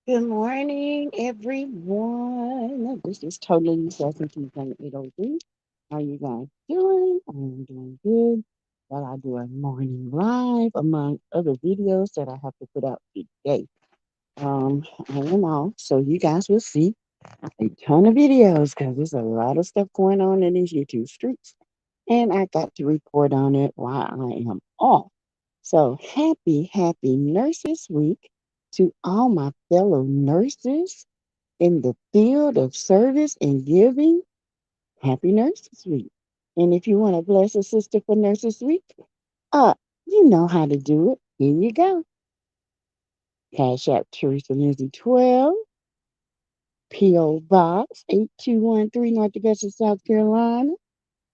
Good morning, everyone. This is totally Sassy from 803. How you guys doing? I'm doing good. While I do a morning live, among other videos that I have to put out today. I am off, so you guys will see a ton of videos because there's a lot of stuff going on in these YouTube streets, and I got to report on it while I am off. So happy Nurses Week to all my fellow nurses in the field of service and giving. Happy Nurses Week. And if you want to bless a sister for Nurses Week, uh, you know how to do it. Here you go. Cash App Teresa Lindsay 12, P.O. Box 8213 North Augusta, South Carolina.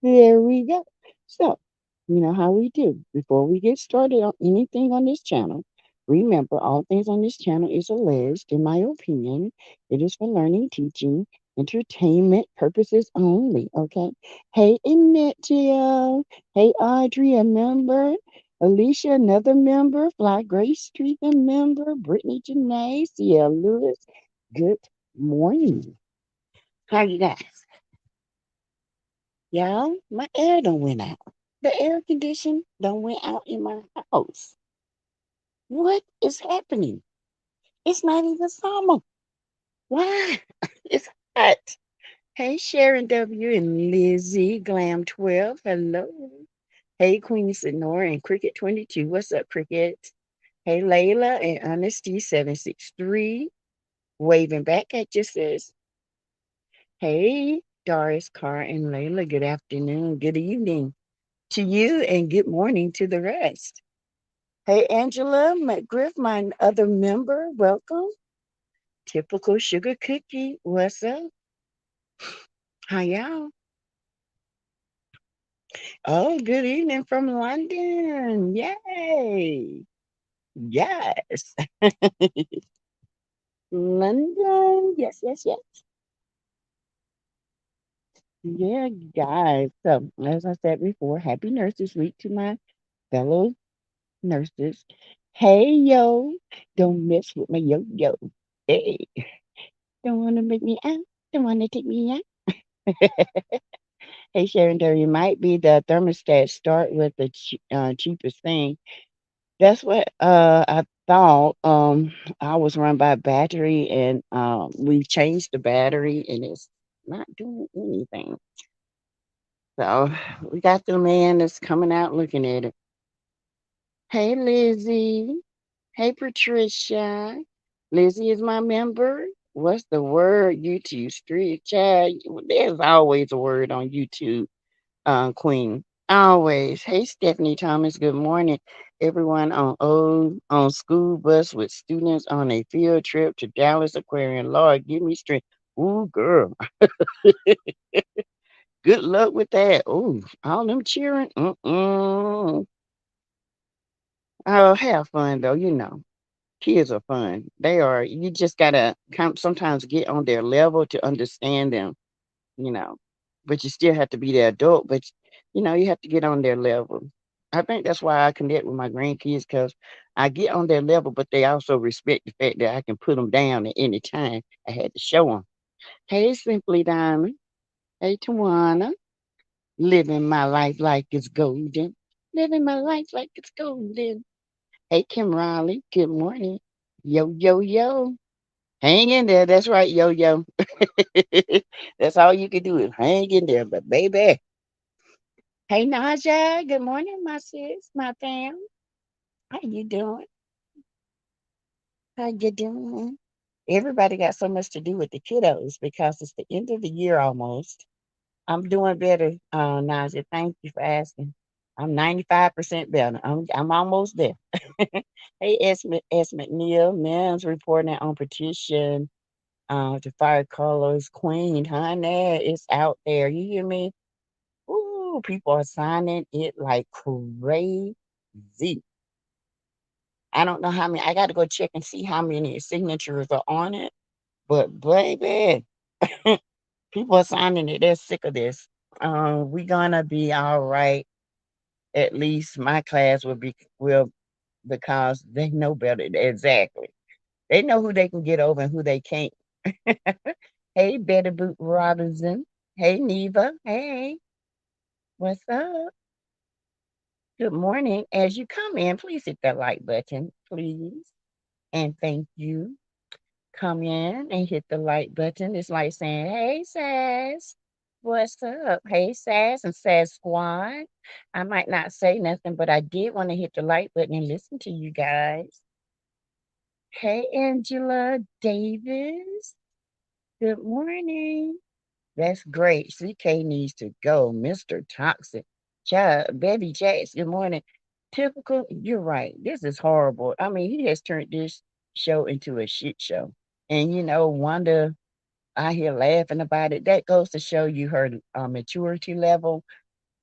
There we go. So, you know how we do. Before we get started on anything on this channel, remember all things on this channel is alleged, in my opinion. It is for learning, teaching, entertainment purposes only. Okay. Hey, Inetio. Hey, Audrey, a member. Alicia, another member. Fly Grace Street, a member. Brittany Janae, Sierra Lewis. Good morning. How you guys? Y'all, my air don't went out. The air condition don't went out in my house. What is happening? It's not even summer. Why? It's hot. Hey, Sharon W. and Lizzie Glam 12. Hello. Hey, Queen Sonora and Cricket 22. What's up, Cricket? Hey, Layla and Honesty 763. Waving back at you, sis. Hey, Doris Carr and Layla. Good afternoon. Good evening to you and good morning to the rest. Hey, Angela McGriff, my other member, welcome. Typical Sugar Cookie, what's up? How y'all? Oh, good evening from London. Yay. Yes. London. Yes, yes, yes. Yeah, guys. So, as I said before, happy Nurses Week to my fellow nurses. Hey, yo. Don't mess with my yo yo. Hey. Don't want to make me out. Don't want to take me out. Hey, Sharon, there you might be the thermostat start with the cheapest thing. That's what I thought. I was run by battery, and we changed the battery, and it's not doing anything. So we got the man that's coming out looking at it. Hey, Lizzie. Hey, Patricia. Lizzie is my member. What's the word? YouTube street chat. There's always a word on YouTube, Queen. Always. Hey, Stephanie Thomas. Good morning, everyone on school bus with students on a field trip to Dallas Aquarium. Lord, give me strength. Ooh, girl. Good luck with that. Ooh, all them cheering. Mm-mm. Oh, have fun though. Kids are fun. They are. You just gotta sometimes get on their level to understand them. you know. But you still have to be the adult, but you have to get on their level. I think that's why I connect with my grandkids because I get on their level, but they also respect the fact that I can put them down at any time. I had to show them. Hey, Simply Diamond. Hey, Tawana. Living my life like it's golden. Living my life like it's golden. Hey, Kim Riley. Good morning. Yo, yo, yo. Hang in there. That's right, yo, yo. That's all you can do is hang in there. But baby, hey Naja, good morning, my sis, my fam. How you doing? How you doing? Everybody got so much to do with the kiddos because it's the end of the year almost. I'm doing better, Naja. Thank you for asking. I'm 95% better. I'm almost there. Hey, S. McNeil, men's reporting on petition to fire Carlos Queen. Honey, it's out there. You hear me? Ooh, people are signing it like crazy. I don't know how many. I got to go check and see how many signatures are on it. But baby, people are signing it. They're sick of this. We gonna be all right. At least my class will because they know better. Exactly. They know who they can get over and who they can't. Hey, Betty Boot Robinson. Hey, Neva. Hey, what's up? Good morning. As you come in, please hit that like button, please. And thank you. Come in and hit the like button. It's like saying, hey, Sass. What's up? Hey, Sass and Sass Squad. I might not say nothing, but I did want to hit the like button and listen to you guys. Hey, Angela Davis. Good morning. That's great. CK needs to go. Mr. Toxic. Child, Baby Jacks, good morning. Typical, you're right. This is horrible. I mean, he has turned this show into a shit show. And Wanda out here laughing about it. That goes to show you her maturity level.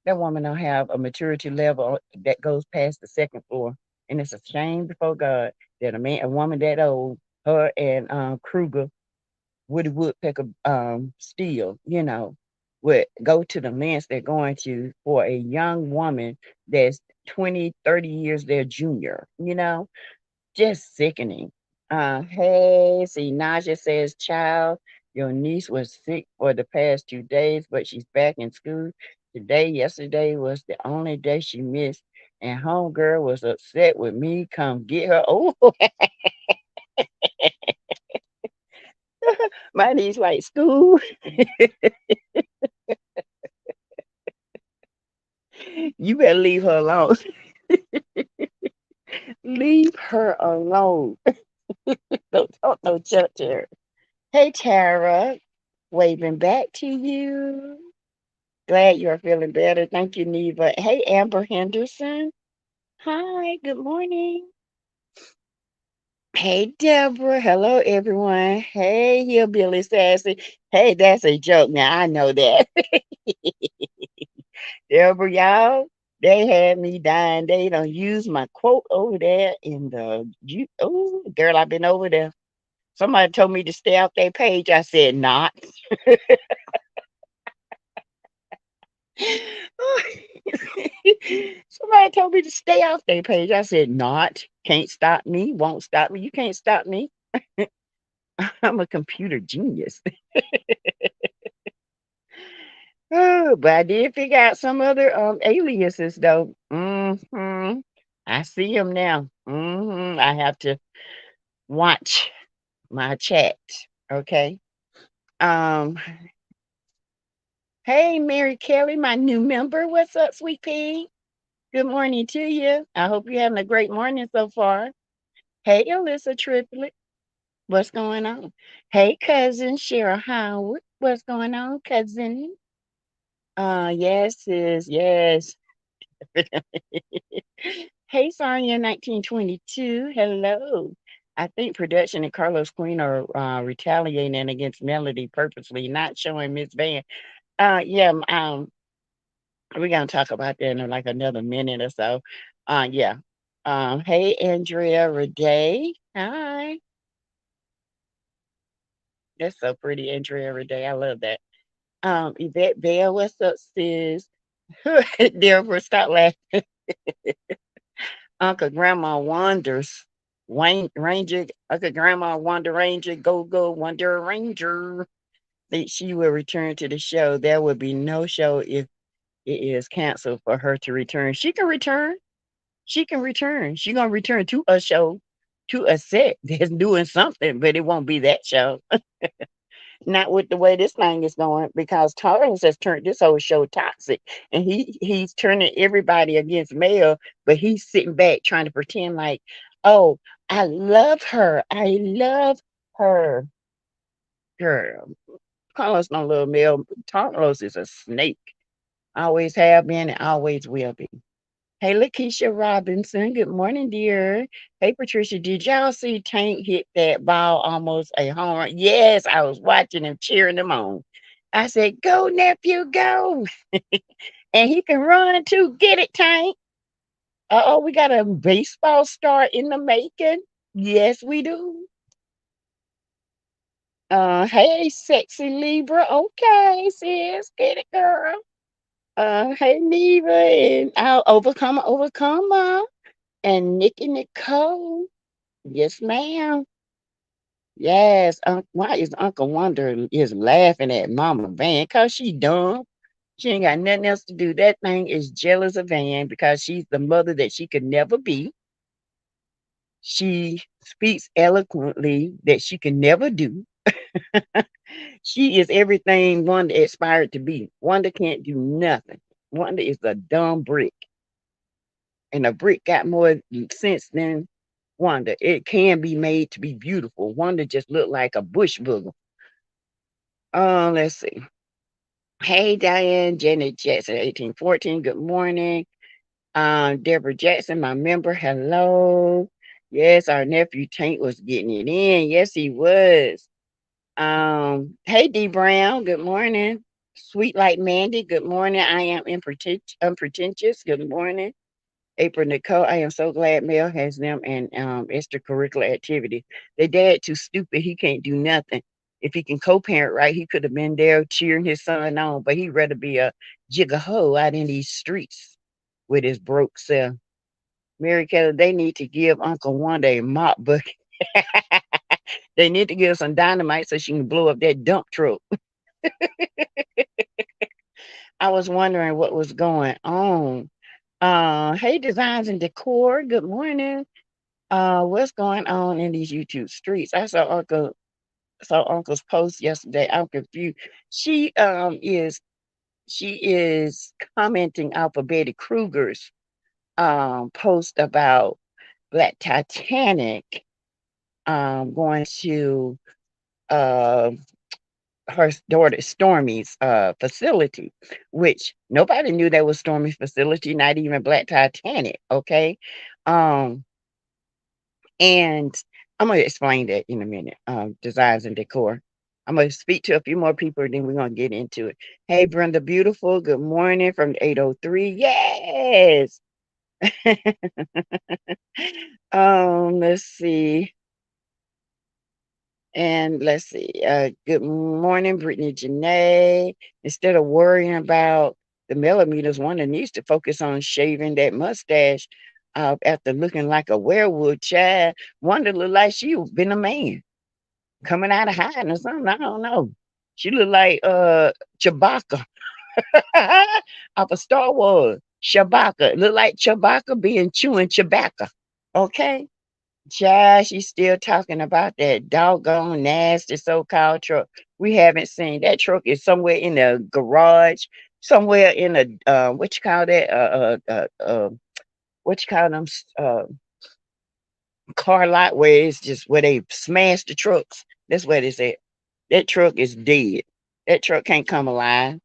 That woman don't have a maturity level that goes past the second floor. And it's a shame before God that a woman that old, her and Kruger Woody Woodpecker still, would go to the lengths they're going to for a young woman that's 20, 30 years their junior, just sickening. Hey, see, Naja says, child, your niece was sick for the past 2 days, but she's back in school. Yesterday was the only day she missed, and homegirl was upset with me. Come get her. Oh, my niece like school. You better leave her alone. Leave her alone. Don't talk no junk to her. Hey, Tara. Waving back to you. Glad you're feeling better. Thank you, Neva. Hey, Amber Henderson. Hi, good morning. Hey, Deborah. Hello, everyone. Hey, Hillbilly Sassy. Hey, that's a joke. Now, I know that. Deborah, y'all, they had me dying. They don't use my quote over there in oh, girl, I've been over there. Somebody told me to stay off their page. I said, not. Somebody told me to stay off their page. I said, not. Can't stop me. Won't stop me. You can't stop me. I'm a computer genius. Oh, but I did figure out some other aliases, though. I see them now. I have to watch my chat. Okay. Um, hey, Mary Kelly, my new member. What's up, sweet pea? Good morning to you. I hope you're having a great morning so far. Hey, Alyssa Triplet. What's going on? Hey, cousin Cheryl Howard. What's going on, cousin? Yes, sis. Yes. Hey, Sonya 1922. Hello. I think production and Carlos Queen are retaliating against Melody purposely, not showing Miss Van. Yeah, we're gonna talk about that in like another minute or so. Yeah. Hey, Andrea Rade. Hi. That's so pretty, Andrea Rade. I love that. Yvette Bell, what's up, sis? Deborah, stop laughing. Uncle Grandma Wanders. Wayne Ranger, Uncle Grandma Wonder Ranger, Go Go Wonder Ranger. That she will return to the show. There will be no show if it is canceled for her to return. She can return. She can return. She gonna return to a show, to a set that's doing something, but it won't be that show. Not with the way this thing is going, because Charles has turned this whole show toxic, and he's turning everybody against Mel, but he's sitting back trying to pretend like, oh, I love her. I love her. Girl, Carlos don't love Mel. Carlos is a snake. Always have been and always will be. Hey, Lakeisha Robinson. Good morning, dear. Hey, Patricia. Did y'all see Tank hit that ball almost a home run? Yes, I was watching him, cheering him on. I said, go, nephew, go. And he can run too. Get it, Tank. Oh, we got a baseball star in the making. Yes, we do. Hey, sexy Libra. Okay, sis. Get it, girl. Hey, Neva. And I'll overcome. And Nikki Nicole. Yes, ma'am. Yes, why is Uncle Wonder is laughing at Mama Van? Cause she dumb. She ain't got nothing else to do. That thing is jealous of Van because she's the mother that she could never be. She speaks eloquently that she can never do. She is everything Wanda aspired to be. Wanda can't do nothing. Wanda is a dumb brick, and a brick got more sense than Wanda. It can be made to be beautiful. Wanda just looked like a bush booger. Let's see. Hey, Diane, Janet Jackson, 1814. Good morning. Deborah Jackson, my member. Hello. Yes, our nephew Tank was getting it in. Yes, he was. Hey, D Brown. Good morning. Sweet like Mandy. Good morning. I am unpretentious. Good morning. April Nicole. I am so glad Mel has them and extracurricular activity. Their dad too stupid. He can't do nothing. If he can co-parent right, he could have been there cheering his son on, but he'd rather be a jiggahoe out in these streets with his broke self. Mary Kelly, they need to give Uncle Wanda a mop bucket. They need to give some dynamite so she can blow up that dump truck. I was wondering what was going on. Hey, Designs and Decor, good morning. What's going on in these YouTube streets? I saw Uncle's post yesterday. I'm confused. She is commenting off of Betty Kruger's post about Black Titanic going to uh her daughter Stormy's facility, which nobody knew that was Stormy's facility, not even Black Titanic. Okay. Um and I'm gonna explain that in a minute. Designs and decor. I'm gonna speak to a few more people and then we're gonna get into it. Hey Brenda Beautiful, good morning from 803. Yes. Let's see. And let's see, good morning, Brittany Janae. Instead of worrying about the millimeters, Wanda needs to focus on shaving that mustache after looking like a werewolf child. Wanda look like she been a man coming out of hiding or something. I don't know. She look like Chewbacca off of Star Wars. Chewbacca. Look like Chewbacca being chewing Chewbacca. Okay. Child, she's still talking about that doggone nasty so-called truck. We haven't seen that truck is somewhere in the garage, somewhere in a what you call that? What you call them car lot where it's just where they smash the trucks. That's what it's at. That truck is dead. That truck can't come alive.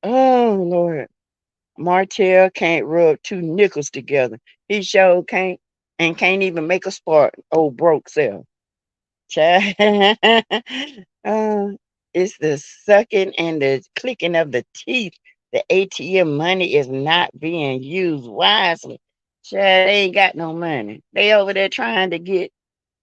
Oh Lord. Martell can't rub two nickels together. He sure can't and can't even make a spark. Old broke self. Child. uh, it's the sucking and the clicking of the teeth. The ATM money is not being used wisely. Child, they ain't got no money. They over there trying to get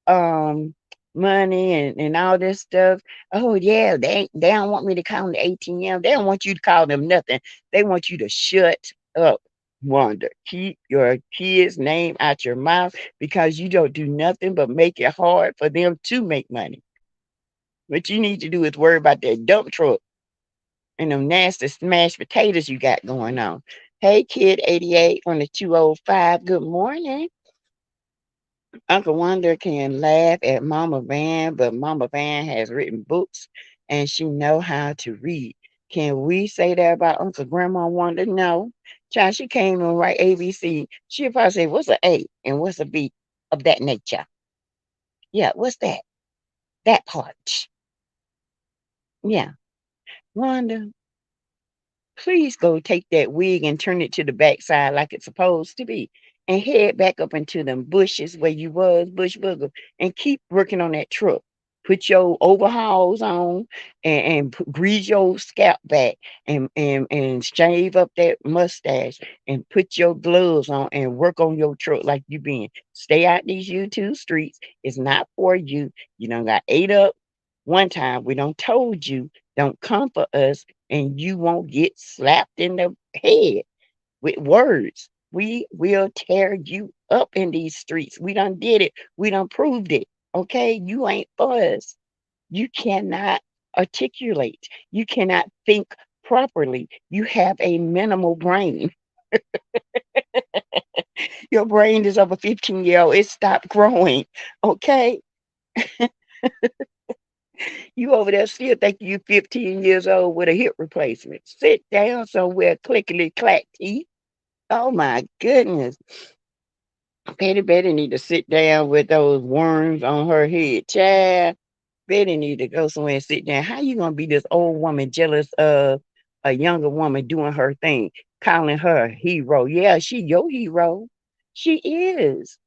um money and all this stuff. Oh yeah, they don't want me to call them the ATM. They don't want you to call them nothing. They want you to shut up. Wanda, keep your kids' name out your mouth because you don't do nothing but make it hard for them to make money. What you need to do is worry about that dump truck and them nasty smashed potatoes you got going on. Hey, kid 88 on the 205. Good morning. Uncle Wanda can laugh at Mama Van, but Mama Van has written books and she know how to read. Can we say that about Uncle Grandma Wanda? No. Child, she came and write ABC. She'll probably say, what's an A and what's a B of that nature? Yeah, what's that? That part. Yeah. Wanda, please go take that wig and turn it to the backside like it's supposed to be. And head back up into them bushes where you was, bush booger, and keep working on that truck. Put your overhauls on and grease your scalp back and shave up that mustache and put your gloves on and work on your truck like you been. Stay out these YouTube streets. It's not for you. You done got ate up one time. We done told you don't come for us and you won't get slapped in the head with words. We will tear you up in these streets. We done did it. We done proved it. Okay, you ain't for us. You cannot articulate. You cannot think properly. You have a minimal brain. Your brain is of a 15-year-old. It stopped growing. Okay? You over there still think you 15 years old with a hip replacement. Sit down somewhere, clickety clack teeth. Oh my goodness. Betty need to sit down with those worms on her head. Child, Betty need to go somewhere and sit down. How you gonna be this old woman jealous of a younger woman doing her thing, calling her a hero? Yeah, she your hero. She is.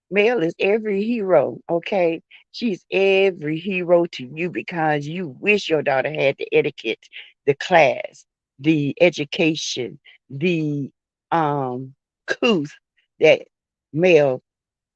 Mel is every hero, okay? She's every hero to you because you wish your daughter had the etiquette, the class, the education, the couth that Mel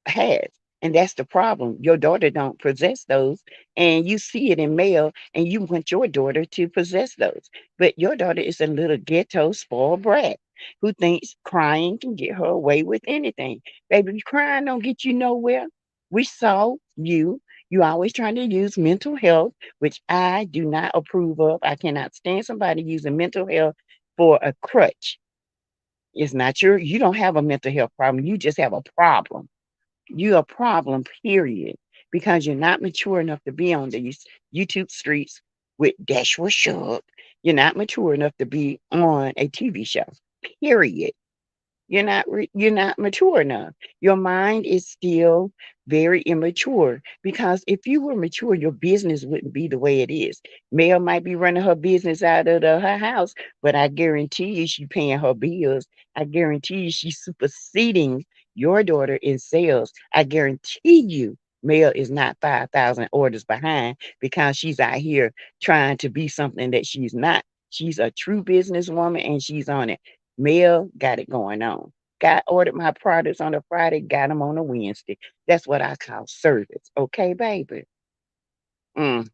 has. And that's the problem. Your daughter don't possess those, and you see it in male, and you want your daughter to possess those. But your daughter is a little ghetto spoiled brat who thinks crying can get her away with anything. Baby, crying don't get you nowhere. We saw you. You always trying to use mental health, which I do not approve of. I cannot stand somebody using mental health for a crutch. It's not you don't have a mental health problem. You just have a problem. You a problem, period, because you're not mature enough to be on these YouTube streets with Dashwa Shug. You're not mature enough to be on a TV show, period. You're not mature enough. Your mind is still very immature because if you were mature, your business wouldn't be the way it is. Mel might be running her business out of her house, but I guarantee you she paying her bills. I guarantee you she's superseding your daughter in sales. I guarantee you Mel is not 5,000 orders behind because she's out here trying to be something that she's not. She's a true businesswoman and she's on it. Mel got it going on. Got ordered my products on a Friday, got them on a Wednesday. That's what I call service. Okay, baby. Mm.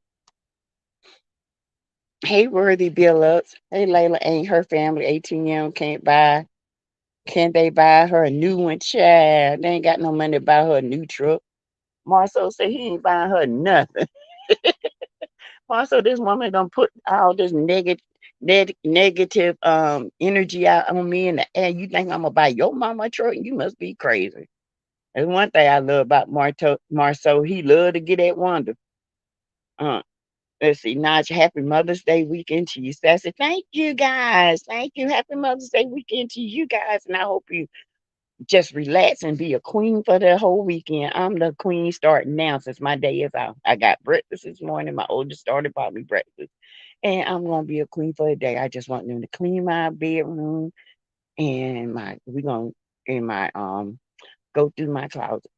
Hey, Worthy Bill Ups. Hey, Layla, ain't her family 18 young can't buy. Can they buy her a new one? Child, they ain't got no money to buy her a new truck. Marcel said he ain't buying her nothing. Marcel, this woman gonna put all this negative energy out on me in the air. You think I'm gonna buy your mama a truck? You must be crazy. That's one thing I love about Marceau. He love to get at Wanda. Uh, let's see. Naj, happy Mother's Day weekend to you, Sassy. Thank you, guys. Thank you. Happy Mother's Day weekend to you guys. And I hope you just relax and be a queen for the whole weekend. I'm the queen starting now since my day is out. I got breakfast this morning. My oldest daughter bought me breakfast. And I'm gonna be a queen for the day. I just want them to clean my bedroom and we're gonna in my go through my closet.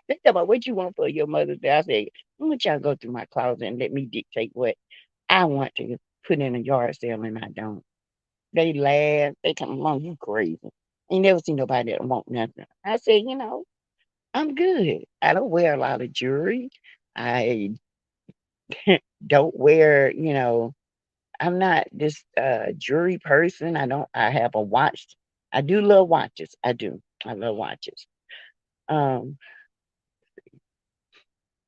They talk about what you want for your Mother's Day. I say, I want y'all to go through my closet and let me dictate what I want to put in a yard sale and I don't. They laugh. They come along, you crazy. Ain't never seen nobody that want nothing. I said, I'm good. I don't wear a lot of jewelry. I don't wear, I'm not this jewelry person. I have a watch. I do love watches. I do. I love watches. Um,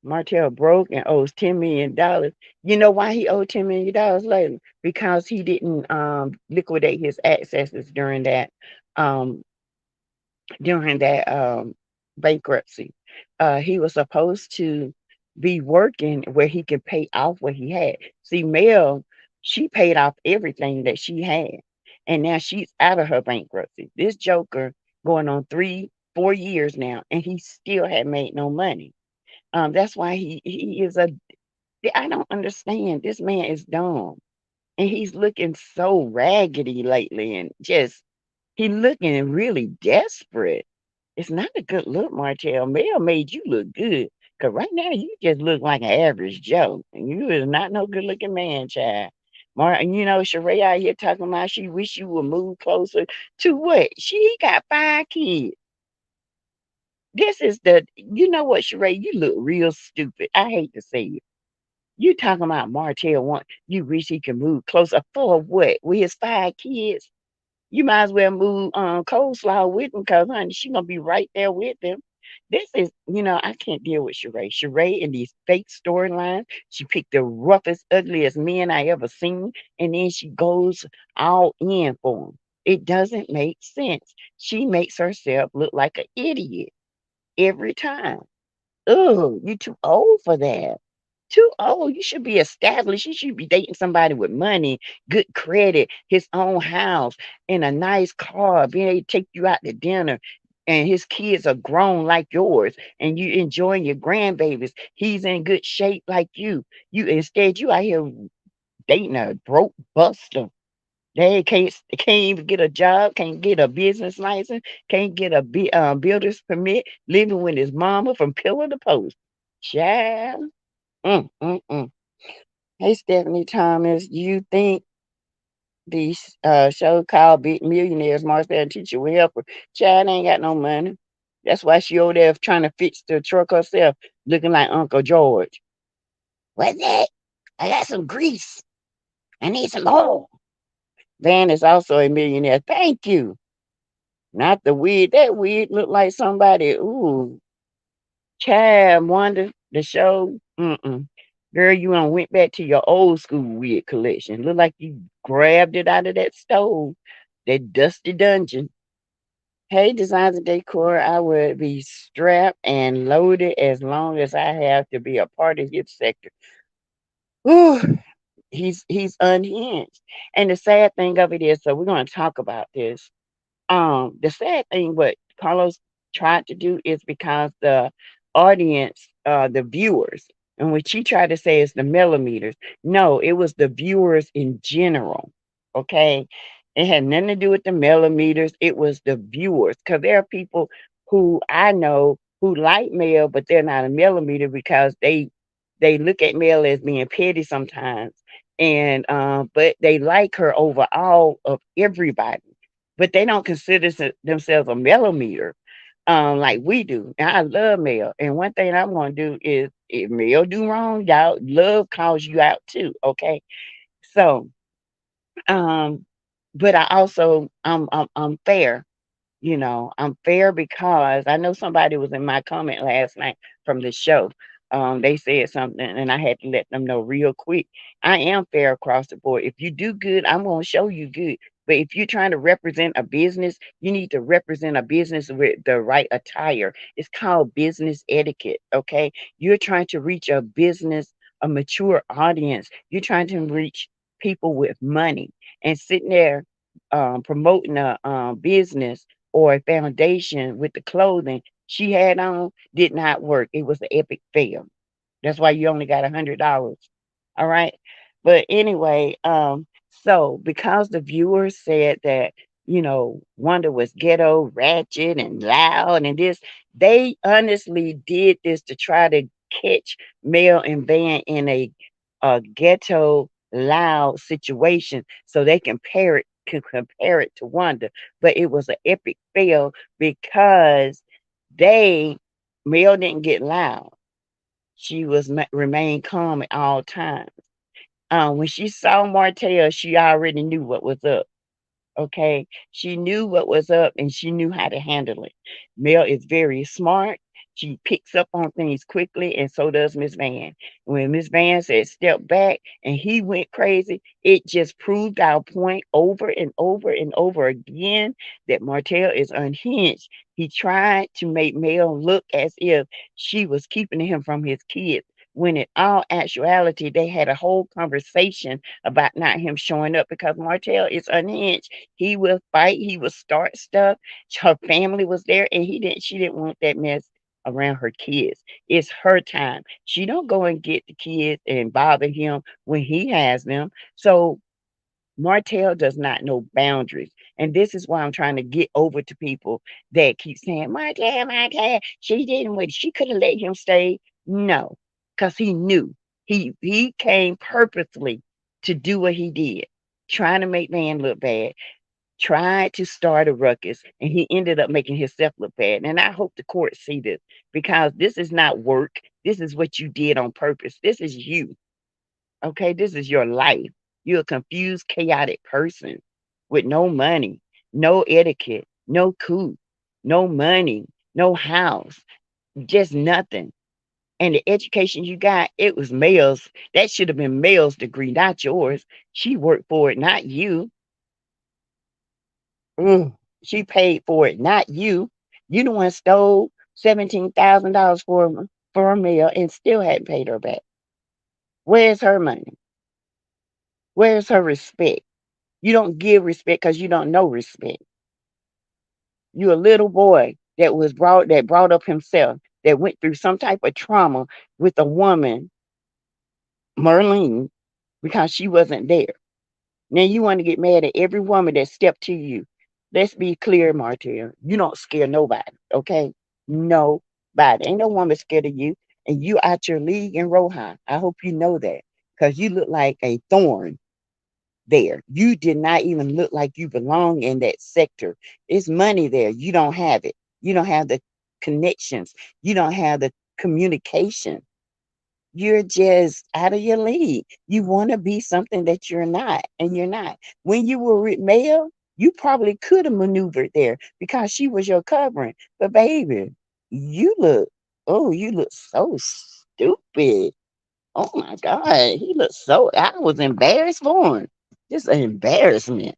Martell broke and owes $10 million. You know why he owed $10 million later? Because he didn't liquidate his accesses um during that bankruptcy. He was supposed to be working where he could pay off what he had. See, Mel, she paid off everything that she had, and now she's out of her bankruptcy. This joker going on 4 years now, and he still had made no money. That's why he is a. I don't understand. This man is dumb, and he's looking so raggedy lately, and just he looking really desperate. It's not a good look, Martell. Mel made you look good, cause right now you just look like an average Joe, and you is not no good looking man, child. Sheree out here talking about she wish you would move closer to what? She got 5 kids. This is you know what, Sheree? You look real stupid. I hate to say it. You talking about Martell want you wish he could move closer for what? With his 5 kids? You might as well move coleslaw with him because honey, she gonna be right there with him. This is, I can't deal with Sheree. Sheree in these fake storylines. She picked the roughest, ugliest men I ever seen, and then she goes all in for them. It doesn't make sense. She makes herself look like an idiot every time. Oh, you too old for that. Too old. You should be established. You should be dating somebody with money, good credit, his own house, and a nice car, being able to take you out to dinner. And his kids are grown like yours, and you enjoying your grandbabies. He's in good shape like you. Instead, you out here dating a broke buster. They can't even get a job, can't get a business license, can't get a builder's permit, living with his mama from pillar to post. Child. Mm. Hey, Stephanie Thomas, do you think the show called Big Millionaires, Martell Teacher will help her? Child ain't got no money. That's why she over there trying to fix the truck herself, looking like Uncle George. What's that? I got some grease. I need some oil. Van is also a millionaire. Thank you. Not the wig. That wig looked like somebody. Ooh, Chad Wanda, the show. Mm-mm. Girl, you done went back to your old school wig collection. Look like you grabbed it out of that stove, that dusty dungeon. Hey, Designs and Decor, I would be strapped and loaded as long as I have to be a part of his sector. Ooh, he's unhinged. And the sad thing of it is, so we're gonna talk about this. The sad thing what Carlos tried to do is because the audience, the viewers, and what she tried to say is the millimeters. No, it was the viewers in general. Okay. It had nothing to do with the millimeters. It was the viewers. Because there are people who I know who like male, but they're not a millimeter because they look at male as being petty sometimes. And but they like her over all of everybody, but they don't consider themselves a millimeter, like we do. And I love Mel. And one thing I'm gonna do is if Mel do wrong, y'all love calls you out too. Okay. So um, but I also I'm fair. I'm fair because I know somebody was in my comment last night from the show. They said something and I had to let them know real quick. I am fair across the board. If you do good, I'm going to show you good. But if you're trying to represent a business, you need to represent a business with the right attire. It's called business etiquette. Okay. You're trying to reach a mature audience. You're trying to reach people with money and sitting there promoting a business or a foundation with the clothing she had on did not work. It was an epic fail. That's why you only got $100. All right. But anyway, so because the viewers said that, Wanda was ghetto, ratchet, and loud, and this, they honestly did this to try to catch Mel and Van in a ghetto, loud situation so they can compare it to Wanda. But it was an epic fail because they Mel didn't get loud. She was remained calm at all times. When she saw Martell, she already knew what was up. Okay. She knew what was up and she knew how to handle it. Mel is very smart. She picks up on things quickly, and so does Miss Van. When Miss Van said step back and he went crazy, it just proved our point over and over and over again that Martell is unhinged. He tried to make Mel look as if she was keeping him from his kids, when in all actuality, they had a whole conversation about not him showing up because Martell is unhinged. He will fight. He will start stuff. Her family was there, and she didn't want that mess around her kids. It's her time. She don't go and get the kids and bother him when he has them. So Martell does not know boundaries. And this is why I'm trying to get over to people that keep saying, Martell, she didn't wait. She could have let him stay. No, because he knew. He came purposely to do what he did, trying to make Van look bad, tried to start a ruckus, and he ended up making himself look bad. And I hope the court see this because this is not work. This is what you did on purpose. This is you. Okay, this is your life. You're a confused, chaotic person with no money, no etiquette, no coup, no money, no house, just nothing. And the education you got, it was male's. That should have been male's degree, not yours. She worked for it, not you. Mm. She paid for it, not you. You the one stole $17,000 for a meal and still hadn't paid her back. Where's her money? Where's her respect? You don't give respect because you don't know respect. You a little boy that brought up himself, that went through some type of trauma with a woman, Merlene, because she wasn't there. Now you want to get mad at every woman that stepped to you. Let's be clear, Martell. You don't scare nobody, okay? Nobody. Ain't no woman scared of you. And you out your league in Rohan. I hope you know that. Because you look like a thorn there. You did not even look like you belong in that sector. It's money there. You don't have it. You don't have the connections. You don't have the communication. You're just out of your league. You want to be something that you're not, and you're not. When you were with Mel, you probably could have maneuvered there because she was your covering. But baby, you look, oh, you look so stupid. Oh my God, he looked so. I was embarrassed for him. Just an embarrassment.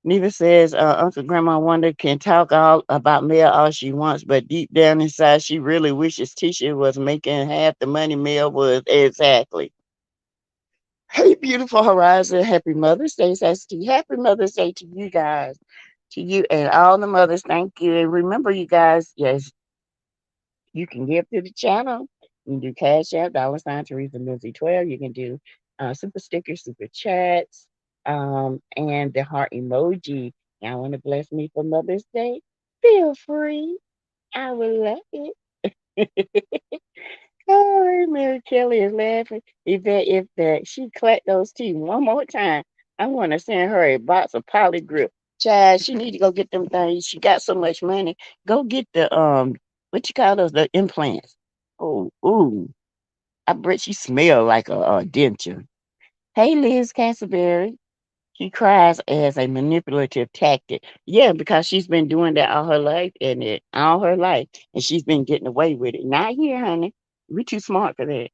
Neva says, Uncle Grandma Wanda can talk all about Mel all she wants, but deep down inside, she really wishes Tisha was making half the money Mel was. Exactly. Hey, beautiful Horizon. Happy Mother's Day, Sassy. Happy Mother's Day to you guys, to you and all the mothers. Thank you. And remember, you guys, yes, you can give to the channel. You can do Cash App, $ Teresa Lindsay 12. You can do super stickers, super chats, and the heart emoji. Y'all want to bless me for Mother's Day? Feel free. I would love it. Oh, Mary Kelly is laughing. If she clapped those teeth one more time, I'm gonna send her a box of poly grip. Child, she need to go get them things. She got so much money. Go get the what you call those, the implants. Oh, ooh. I bet she smell like a denture. Hey, Liz Castleberry. She cries as a manipulative tactic. Yeah, because she's been doing that all her life all her life, and she's been getting away with it. Not here, honey. We too smart for that.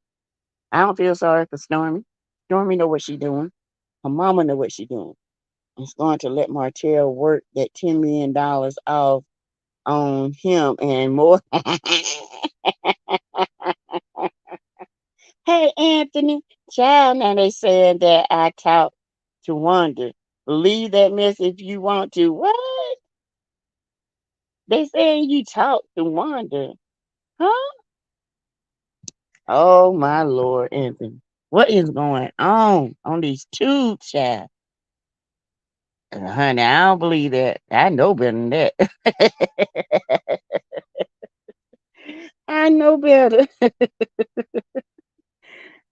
I don't feel sorry for Stormy. Stormy know what she doing. Her mama know what she doing. It's going to let Martell work that $10 million off on him and more. Hey, Anthony. Child, now they saying that I talk to Wanda. Believe that mess if you want to. What? They saying you talk to Wanda. Huh? Oh, my Lord, Anthony. What is going on these tubes, child? Honey, I don't believe that. I know better than that. I know better.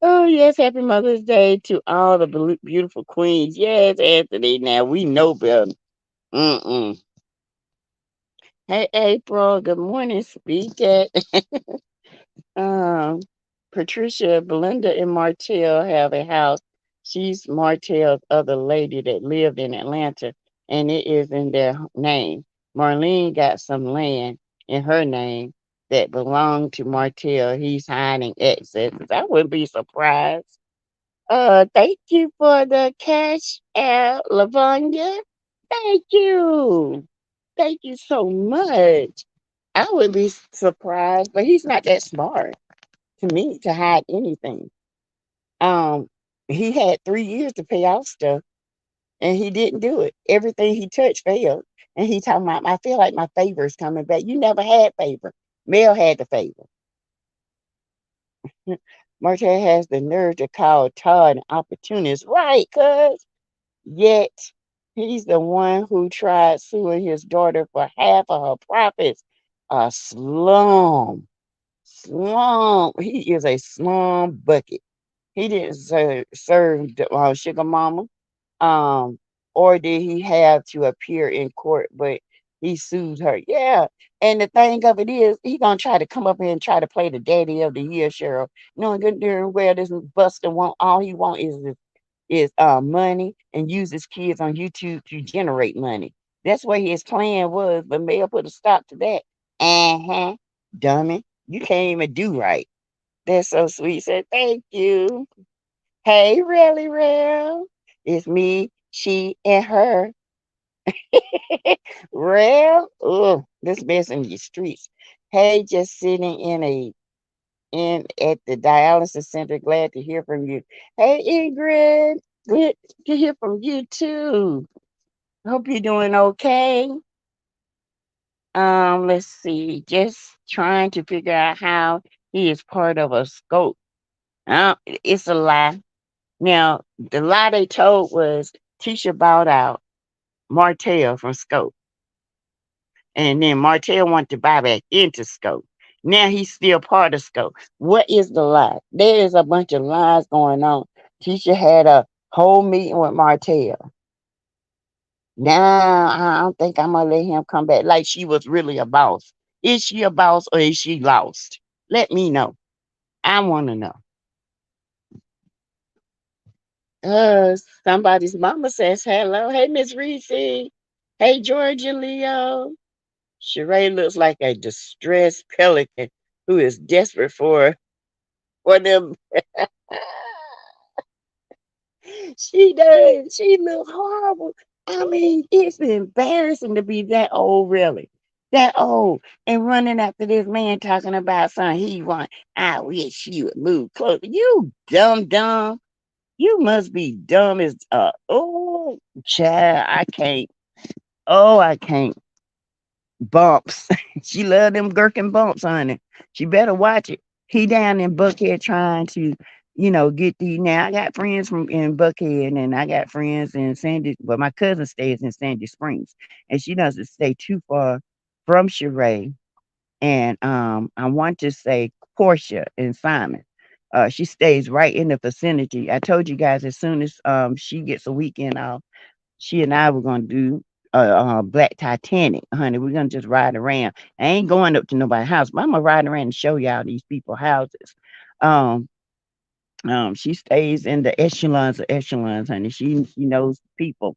Oh, yes. Happy Mother's Day to all the beautiful queens. Yes, Anthony. Now we know better. Mm-mm. Hey, April. Good morning, Speak It. Um, Patricia, Belinda, and Martell have a house. She's Martell's other lady that lived in Atlanta, and it is in their name. Marlene got some land in her name that belonged to Martell. He's hiding excess. I wouldn't be surprised. Thank you for the cash out, Lavonia. Thank you. Thank you so much. I would be surprised, but he's not that smart to me to hide anything. Um, he had 3 years to pay off stuff, and he didn't do it. Everything he touched failed, and he talking about, I feel like my favor is coming back. You never had favor. Mel had the favor. Martell has the nerve to call Todd an opportunist, right? Cuz yet he's the one who tried suing his daughter for half of her profits. A slum. He is a slum bucket. He didn't serve the sugar mama, um, or did he have to appear in court? But he sued her. Yeah, and the thing of it is, he gonna try to come up here and try to play the daddy of the year, Cheryl. Knowing good darn well this Buster want all he want is money and use his kids on YouTube to generate money. That's what his plan was, but Mel put a stop to that. Uh-huh. Dummy. You can't even do right. That's so sweet. Said, thank you. Hey, really, real. It's me, she, and her. Real? Oh, this mess in the streets. Hey, just sitting in at the dialysis center. Glad to hear from you. Hey, Ingrid. Good to hear from you too. Hope you're doing okay. Let's see. Just trying to figure out how he is part of a scope. It's a lie. Now, the lie they told was Tisha bought out Martell from Scope, and then Martell wanted to buy back into Scope. Now he's still part of Scope. What is the lie? There is a bunch of lies going on. Tisha had a whole meeting with Martell. Now I don't think I'm gonna let him come back like she was really a boss. Is she a boss or is she lost? Let me know. I want to know. Somebody's mama says hello. Hey, Miss Reese. Hey, Georgia Leo. Sheree looks like a distressed pelican who is desperate for them. She does. She looks horrible. I mean, it's embarrassing to be that old, really. That old. And running after this man talking about something he want. I wish you would move closer. You dumb dumb. You must be dumb as oh child. I can't. Oh, I can't. Bumps. She love them gherkin bumps, honey. She better watch it. He down in Buckhead trying to, get the now. I got friends from in Buckhead and I got friends in Sandy, but my cousin stays in Sandy Springs and she doesn't stay too far from Sheree. And I want to say Portia and Simon. She stays right in the vicinity. I told you guys as soon as she gets a weekend off, she and I were gonna do Black Titanic, honey. We're gonna just ride around. I ain't going up to nobody's house, but I'm gonna ride around and show y'all these people houses. Um, she stays in the echelons of echelons, honey. She knows people.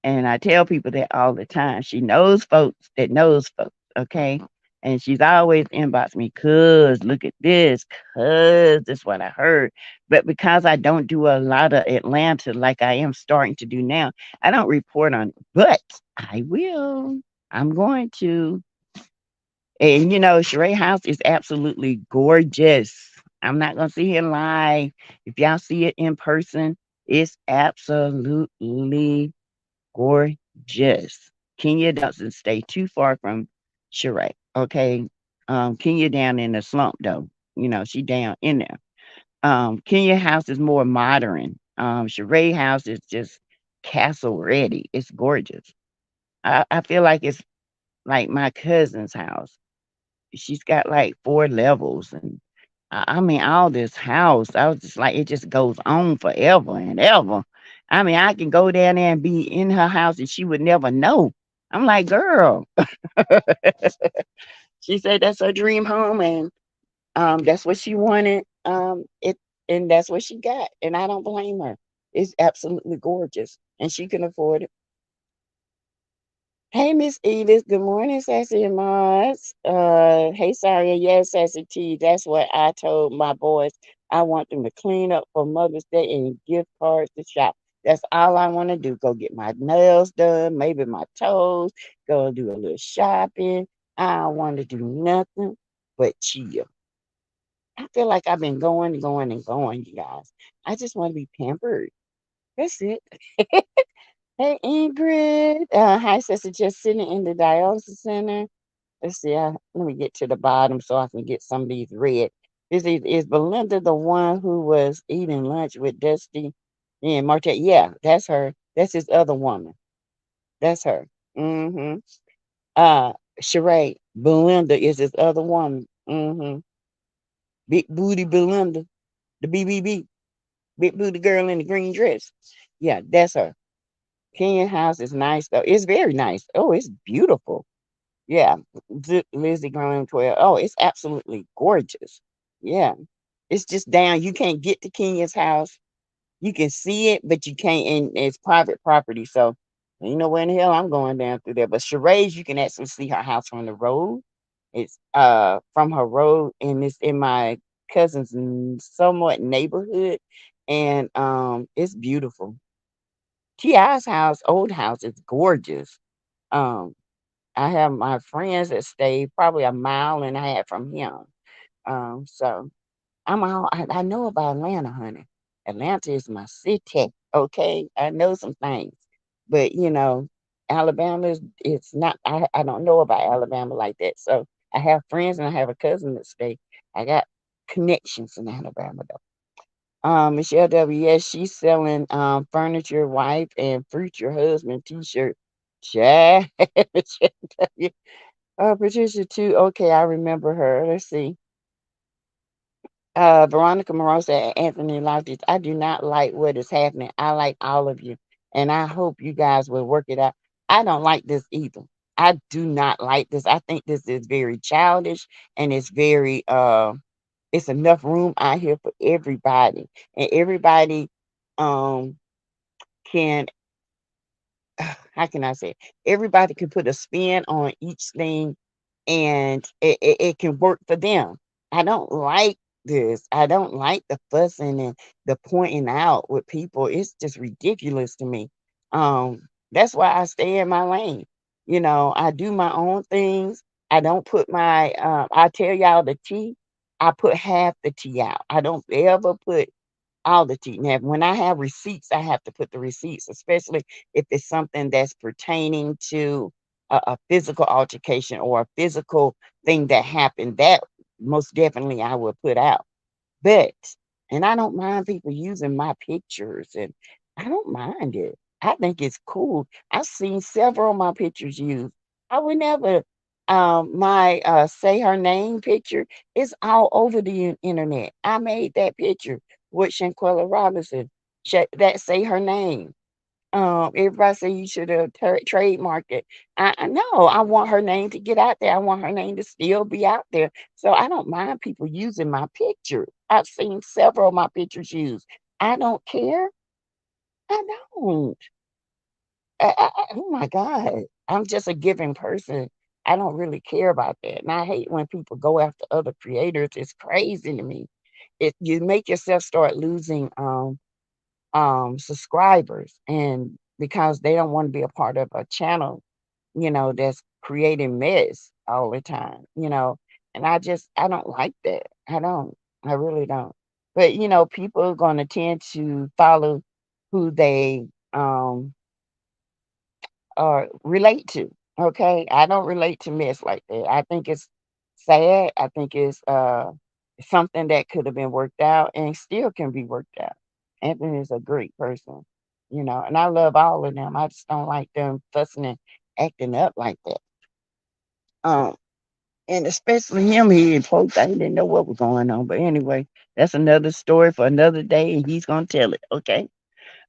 And I tell people that all the time. She knows folks that knows folks, okay? And she's always inbox me, cuz look at this, cuz this is what I heard. But because I don't do a lot of Atlanta like I am starting to do now, I don't report on it. But I will. I'm going to. And Sheree House is absolutely gorgeous. I'm not gonna sit here and lie. If y'all see it in person, it's absolutely gorgeous. Kenya doesn't stay too far from Sheree. Okay. Kenya down in the slump though. She down in there. Kenya house is more modern. Sheree house is just castle ready. It's gorgeous. I feel like it's like my cousin's house. She's got like 4 levels and I mean all this house. I was just like it just goes on forever and ever. I mean, I can go down there and be in her house and she would never know. I'm like, girl. She said that's her dream home and that's what she wanted. It and that's what she got. And I don't blame her. It's absolutely gorgeous. And she can afford it. Hey, Miss Edith. Good morning, Sassy and Mods. Hey, sorry, yes, Sassy T. That's what I told my boys. I want them to clean up for Mother's Day and gift cards to shop. That's all I want to do. Go get my nails done, maybe my toes, go do a little shopping. I don't want to do nothing but chill. I feel like I've been going, going, and going, you guys. I just want to be pampered. That's it. Hey, Ingrid. Hi, sister. Just sitting in the dialysis center. Let's see. Let me get to the bottom so I can get some of these read. Is Belinda the one who was eating lunch with Dusty and Martell? Yeah, that's her. That's his other woman. That's her. Mm-hmm. Sheree, Belinda is his other woman. Mm-hmm. Big booty Belinda, the BBB, big booty girl in the green dress. Yeah, that's her. Kenyon house is nice though. It's very nice. Oh, it's beautiful. Yeah. Lizzie Graham 12. Oh, it's absolutely gorgeous. Yeah. It's just down. You can't get to Kenya's house. You can see it, but you can't, and it's private property. So you know where in the hell I'm going down through there. But Sheree's, you can actually see her house from the road. It's from her road, and it's in my cousin's somewhat neighborhood, and it's beautiful. Ti's house, old house, is gorgeous. Um, I have my friends that stay probably a mile and a half from him. So I know about Atlanta, honey. Atlanta is my city. Okay, I know some things, but Alabama is it's not. I don't know about Alabama like that. So I have friends and I have a cousin that stay. I got connections in Alabama though. Michelle W. Yes, she's selling furniture, wife, and future husband T-shirt. Chad. Michelle W. Patricia too. Okay, I remember her. Let's see. Veronica Moreau said, Anthony Loftus, I do not like what is happening. I like all of you. And I hope you guys will work it out. I don't like this either. I do not like this. I think this is very childish and it's very it's enough room out here for everybody. And everybody um can how can I say it? Everybody can put a spin on each thing and it can work for them. I don't like this. I don't like the fussing and the pointing out with people. It's just ridiculous to me. That's why I stay in my lane. I do my own things. I don't put my I tell y'all the tea, I put half the tea out. I don't ever put all the tea. Now, when I have receipts, I have to put the receipts, especially if it's something that's pertaining to a physical altercation or a physical thing that happened. That most definitely I will put out. But, and I don't mind people using my pictures, and I don't mind it. I think it's cool. I've seen several of my pictures used. I would never, my say her name picture is all over the internet. I made that picture with Shanquella Robinson. That say her name. Everybody say you should have trademarked it. I know. I want her name to get out there. I want her name to still be out there. So I don't mind people using my picture. I've seen several of my pictures used. I don't care. I don't. Oh my God. I'm just a giving person. I don't really care about that. And I hate when people go after other creators. It's crazy to me. You make yourself start losing subscribers, and because they don't want to be a part of a channel that's creating mess all the time, and I don't like that. I really don't. But people are going to tend to follow who they relate to. Okay, I don't relate to mess like that. I think it's sad. I think it's something that could have been worked out and still can be worked out. Anthony is a great person, and I love all of them. I just don't like them fussing and acting up like that. Um, and especially him, he folks, I didn't know what was going on. But anyway, that's another story for another day, and he's gonna tell it. Okay.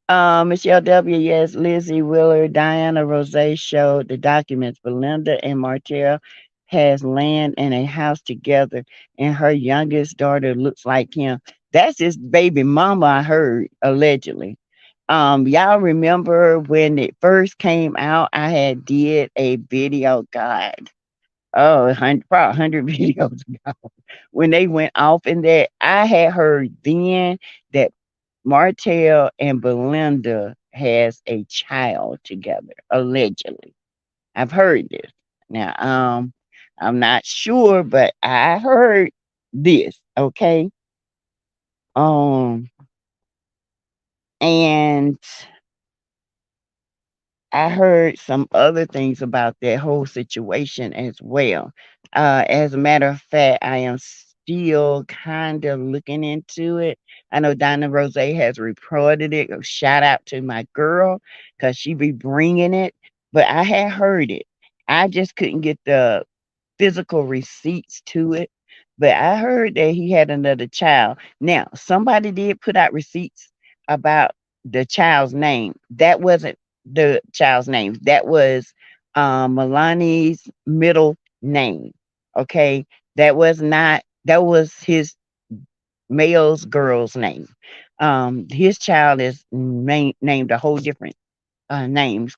Michelle W. Yes, Lizzie Wheeler, Diana Rose showed the documents. Belinda and Martell has land and a house together, and her youngest daughter looks like him. That's his baby mama, I heard, allegedly. Y'all remember when it first came out, I had did a video, God. Oh, 100, probably 100 videos ago when they went off in that. I had heard then that Martell and Belinda has a child together, allegedly. I've heard this. Now, I'm not sure, but I heard this, okay? Um, and I heard some other things about that whole situation as well. As a matter of fact, I am still kind of looking into it. I know Donna Rose has reported it. Shout out to my girl because she be bringing it. But I had heard it. I just couldn't get the physical receipts to it. But I heard that he had another child. Now, somebody did put out receipts about the child's name. That wasn't the child's name. That was Milani's middle name. Okay. That was his male's girl's name. His child is named a whole different. names.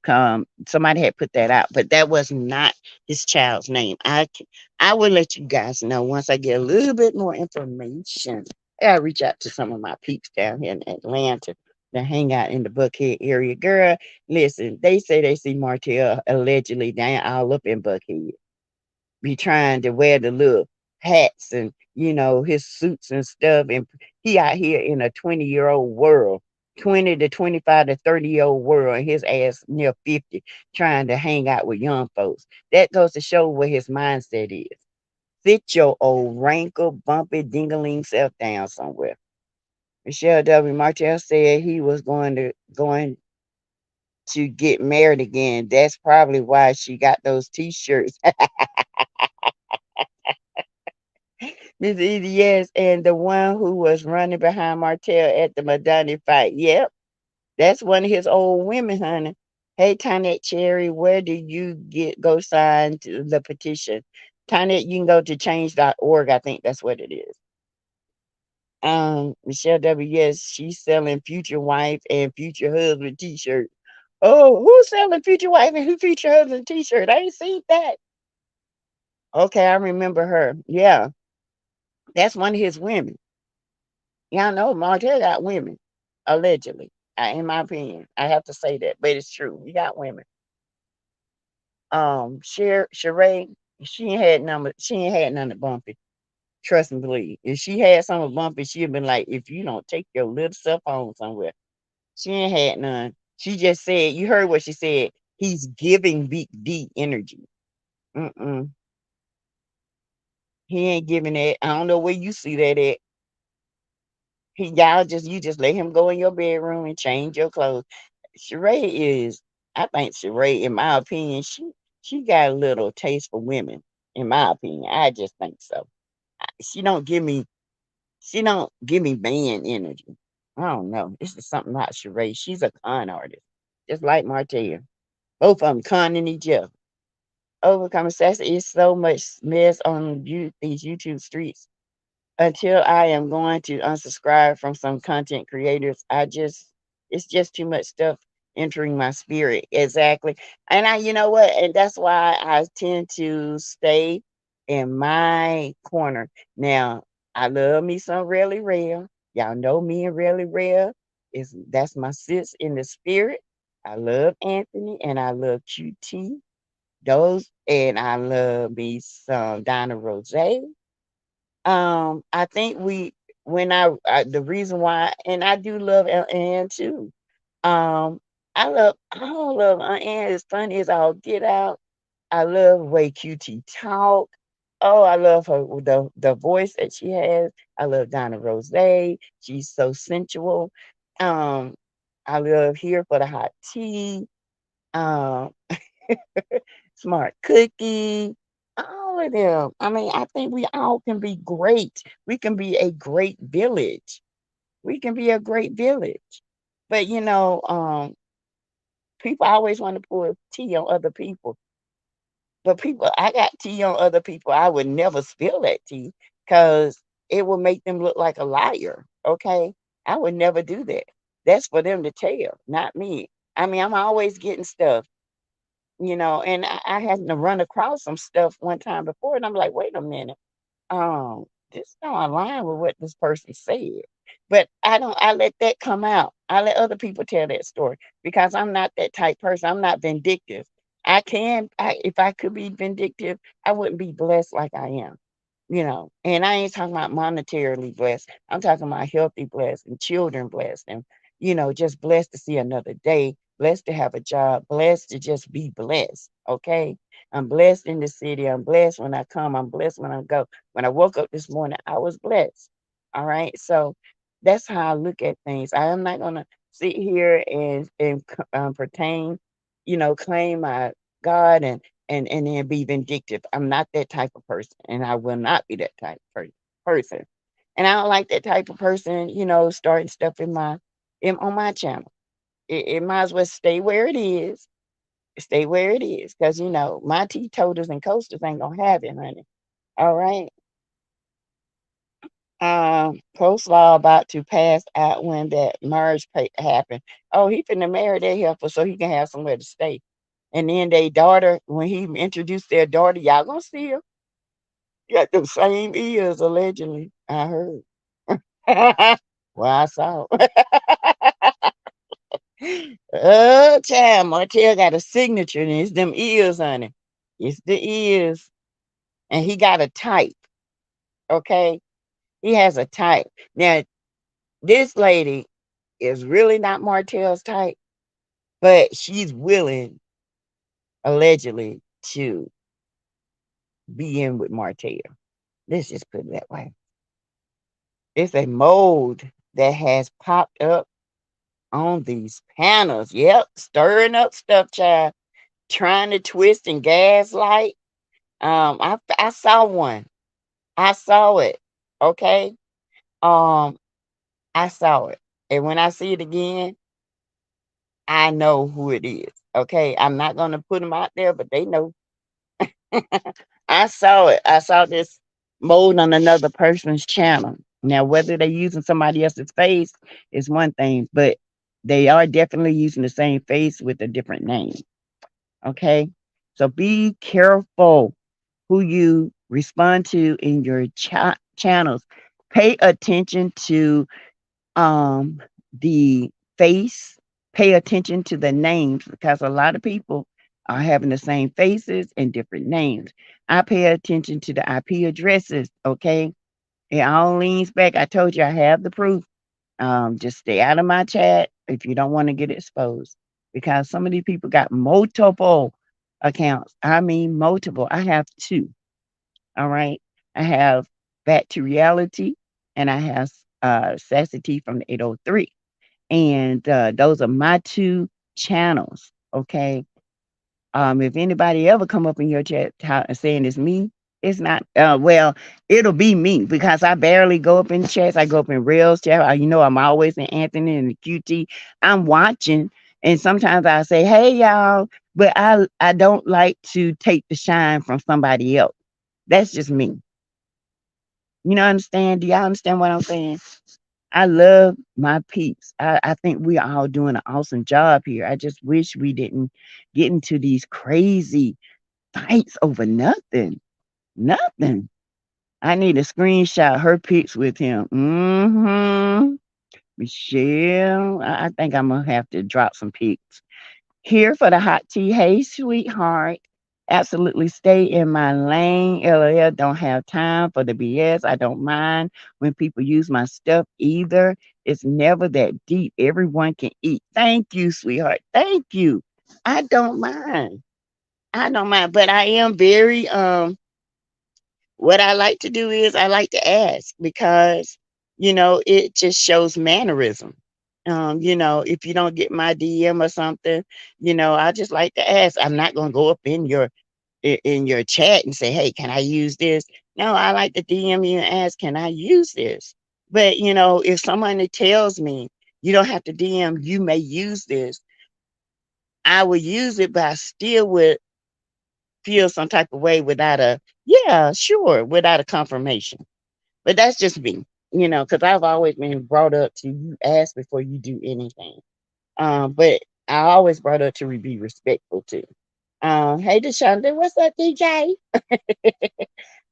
Somebody had put that out, but that was not his child's name. I will let you guys know once I get a little bit more information. I reach out to some of my peeps down here in Atlanta to hang out in the Buckhead area. Girl, listen, they say they see Martell allegedly down all up in Buckhead, be trying to wear the little hats and his suits and stuff, and he out here in a 20-year-old world, 20 to 25 to 30-year-old world, and his ass near 50 trying to hang out with young folks. That goes to show what his mindset is. Sit your old wrinkle bumpy dingaling self down somewhere. Michelle W. Martell said he was going to get married again. That's probably why she got those t-shirts. Miss Edie, yes, and the one who was running behind Martell at the Madonna fight. Yep, that's one of his old women, honey. Hey, Tynette Cherry, where did you go sign to the petition? Tynette, you can go to change.org. I think that's what it is. Michelle W. Yes, she's selling future wife and future husband t-shirt. Oh, who's selling future wife and who future husband t-shirt? I ain't seen that. Okay, I remember her. Yeah, that's one of his women. Y'all know Martell got women, allegedly. In my opinion, I have to say that, but it's true. He got women. Sheree, she ain't had none of Bumpy. Trust and believe. If she had some of Bumpy, she'd been like, if you don't take your little self home somewhere. She ain't had none. She just said, you heard what she said. He's giving Big D energy. Mm-mm. He ain't giving that. I don't know where you see that at. You just let him go in your bedroom and change your clothes. Sheree is, I think Sheree, in my opinion, she got a little taste for women. In my opinion, I just think so. She don't give me she don't give me man energy. I don't know. This is something about Sheree. She's a con artist, just like Martell. Both of them conning each other. Overcoming sassy is so much mess on these YouTube streets. Until I am going to unsubscribe from some content creators, it's just too much stuff entering my spirit. Exactly. And you know what? And that's why I tend to stay in my corner. Now, I love me some really rare. Y'all know me and really rare. That's my sis in the spirit. I love Anthony and I love QT. Those and I love me some Donna Rose. I think when the reason why, and I do love Ann too. Um, I Ann. As funny as I'll get out. I love the way QT talk. Oh, I love her the voice that she has. I love Donna Rose. She's so sensual. Um, I love Here for the Hot Tea. Um, Smart Cookie, all of them. I mean, I think we all can be great. We can be a great village. We can be a great village. But people always want to pour tea on other people. But I got tea on other people. I would never spill that tea because it will make them look like a liar. Okay. I would never do that. That's for them to tell, not me. I mean, I'm always getting stuff. And I had to run across some stuff one time before, and I'm like, wait a minute, this don't align with what this person said. But I let that come out. I let other people tell that story because I'm not that type person. I'm not vindictive. If I could be vindictive, I wouldn't be blessed like I am. And I ain't talking about monetarily blessed. I'm talking about healthy blessed and children blessed and, just blessed to see another day, blessed to have a job, blessed to just be blessed. Okay. I'm blessed in the city. I'm blessed when I come. I'm blessed when I go. When I woke up this morning, I was blessed. All right. So that's how I look at things. I am not going to sit here and pertain, claim my God and then be vindictive. I'm not that type of person, and I will not be that type of person. And I don't like that type of person, starting stuff on my channel. It might as well stay where it is. Stay where it is, because my teetoters and coasters ain't gonna have it, honey. All right. Coleslaw about to pass out when that marriage happened. Oh, he finna marry that heifer so he can have somewhere to stay. And then they daughter, when he introduced their daughter, y'all gonna see her. Got the same ears, allegedly. I heard. Well, I saw. Oh, child, Martell got a signature and it's them ears on it. It's the ears. And he got a type, okay? He has a type. Now, this lady is really not Martell's type, but she's willing, allegedly, to be in with Martell. Let's just put it that way. It's a mold that has popped up on these panels. Yep, stirring up stuff, child. Trying to twist and gaslight. I saw one. I saw it. Okay. Um, I saw it. And when I see it again, I know who it is. Okay. I'm not gonna put them out there, but they know. I saw it. I saw this mold on another person's channel. Now, whether they're using somebody else's face is one thing, but they are definitely using the same face with a different name. Okay. So be careful who you respond to in your channels. Pay attention to um the face, pay attention to the names because a lot of people are having the same faces and different names. I pay attention to the IP addresses, okay? It all leans back. I told you I have the proof. Just stay out of my chat if you don't want to get exposed because some of these people got multiple accounts. I mean, multiple. I have two. All right. I have Back to Reality and I have Sassy T from the 803. And those are my two channels. Okay. If anybody ever come up in your chat saying it's me, it's not. Well, it'll be me because I barely go up in chats. I go up in Rails chat. You know, I'm always in Anthony and the QT. I'm watching, and sometimes I say, "Hey, y'all," but I don't like to take the shine from somebody else. That's just me. You know, understand? Do y'all understand what I'm saying? I love my peeps. I think we are all doing an awesome job here. I just wish we didn't get into these crazy fights over nothing. Nothing. I need to screenshot her pics with him. Michelle. I think I'm gonna have to drop some pics. Here for the hot tea. Hey, sweetheart. Absolutely stay in my lane. LOL don't have time for the BS. I don't mind when people use my stuff either. It's never that deep. Everyone can eat. Thank you, sweetheart. Thank you. I don't mind. I don't mind, but I am very what I like to do is I like to ask because it just shows mannerism. If you don't get my DM or something, I just like to ask. I'm not gonna go up in your chat and say, "Hey, can I use this?" No, I like to DM you and ask, "Can I use this?" But if someone that tells me you don't have to DM, you may use this, I will use it, but I still would feel some type of way without a yeah, sure, without a confirmation. But that's just me, because I've always been brought up to you ask before you do anything. But I always brought up to be respectful too. Hey Deshonda, what's up, DJ?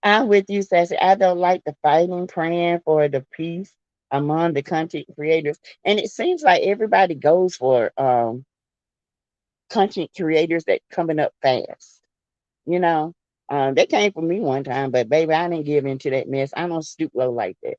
I'm with you, Sassy. I don't like the fighting, praying for the peace among the content creators. And it seems like everybody goes for content creators that coming up fast. You know, they came for me one time, but baby, I didn't give into that mess. I don't stoop low like that.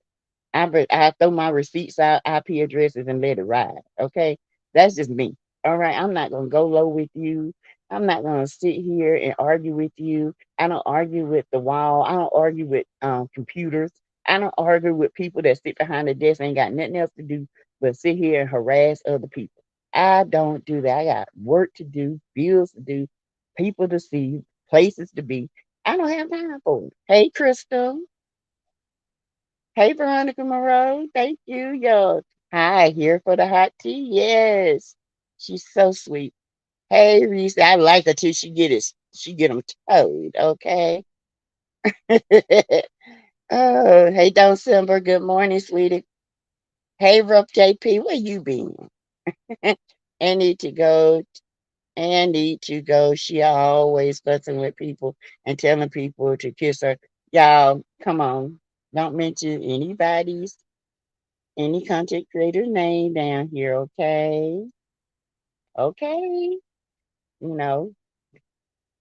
I throw my receipts out, IP addresses, and let it ride. Okay, that's just me. All right, I'm not gonna go low with you. I'm not gonna sit here and argue with you. I don't argue with the wall. I don't argue with computers. I don't argue with people that sit behind the desk and ain't got nothing else to do but sit here and harass other people. I don't do that. I got work to do, bills to do, people to see, places to be. I don't have time for it. Hey, Crystal. Hey, Veronica Moreau. Thank you. Yo. Hi, here for the hot tea. Yes. She's so sweet. Hey, Reese. I like her too. She get them towed. Okay. Oh, hey, December. Good morning, sweetie. Hey, Rough JP, where you been? I need to go. I need to go. She always fussing with people and telling people to kiss her. Y'all, come on. Don't mention any content creator's name down here, okay? Okay. You know,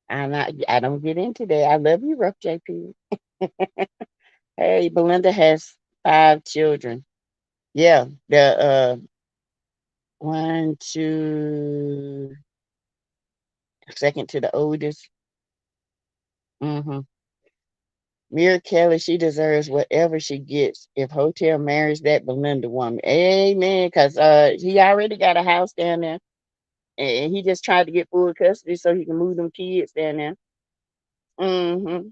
I don't get into that. I love you, Rough JP. Hey, Belinda has 5 children. Yeah, the one, two, second to the oldest. Mm-hmm. Mira Kelly, she deserves whatever she gets if Hotel marries that Belinda woman. Amen. Because he already got a house down there, and he just tried to get full custody so he can move them kids down there. Mm-hmm.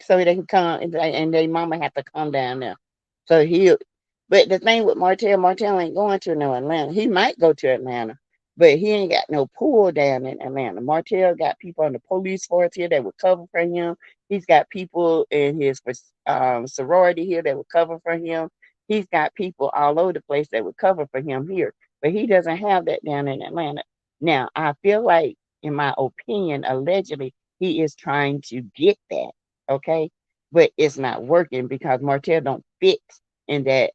So they can come and their mama have to come down there. So he, but the thing with Martell ain't going to no Atlanta. He might go to Atlanta, but he ain't got no pool down in Atlanta. Martell got people on the police force here that would cover for him. He's got people in his sorority here that would cover for him. He's got people all over the place that would cover for him here, but he doesn't have that down in Atlanta. Now, I feel like, in my opinion, allegedly, he is trying to get that, okay? But it's not working because Martell don't fit in that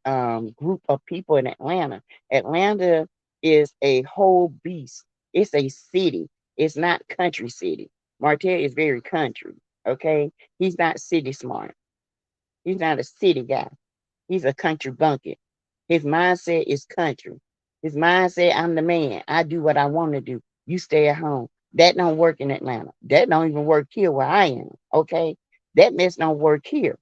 group of people in Atlanta. Atlanta is a whole beast. It's a city. It's not country city. Martell is very country. Okay, he's not city smart. He's not a city guy. He's a country bucket. His mindset is country. His mindset, I'm the man. I do what I want to do. You stay at home. That don't work in Atlanta. That don't even work here where I am. Okay, that mess don't work here.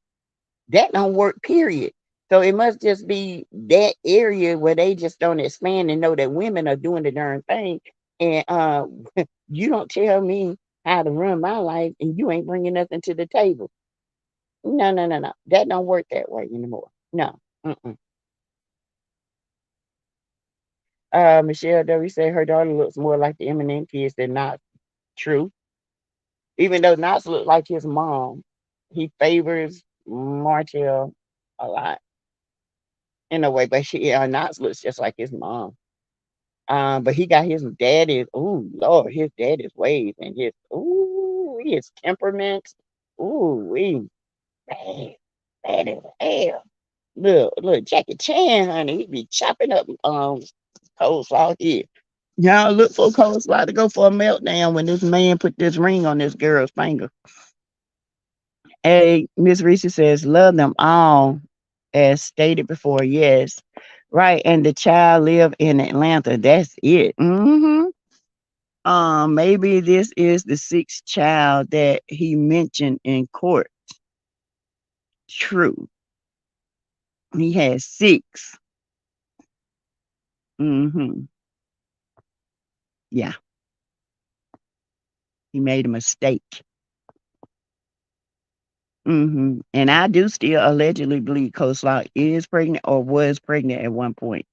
That don't work, period. So it must just be that area where they just don't expand and know that women are doing the darn thing. And you don't tell me how to run my life and you ain't bringing nothing to the table. No, no, no, no. That don't work that way anymore. No. Mm-mm. Michelle W. said her daughter looks more like the Eminem kids than not. True. Even though Knox look like his mom, he favors Martell a lot in a way, but Knox looks just like his mom. But he got his daddy's, oh Lord, his daddy's ways and his temperament. Ooh, bad, bad as hell. Look, Jackie Chan, honey, he be chopping up coleslaw here. Y'all look for coleslaw to go for a meltdown when this man put this ring on this girl's finger. Hey, Miss Reese says, love them all, as stated before. Yes, right. And the child live in Atlanta. That's it. Maybe this is the sixth child that he mentioned in court. True. He has 6. Mm-hmm. Yeah, he made a mistake. And I do still allegedly believe Coleslaw is pregnant or was pregnant at one point.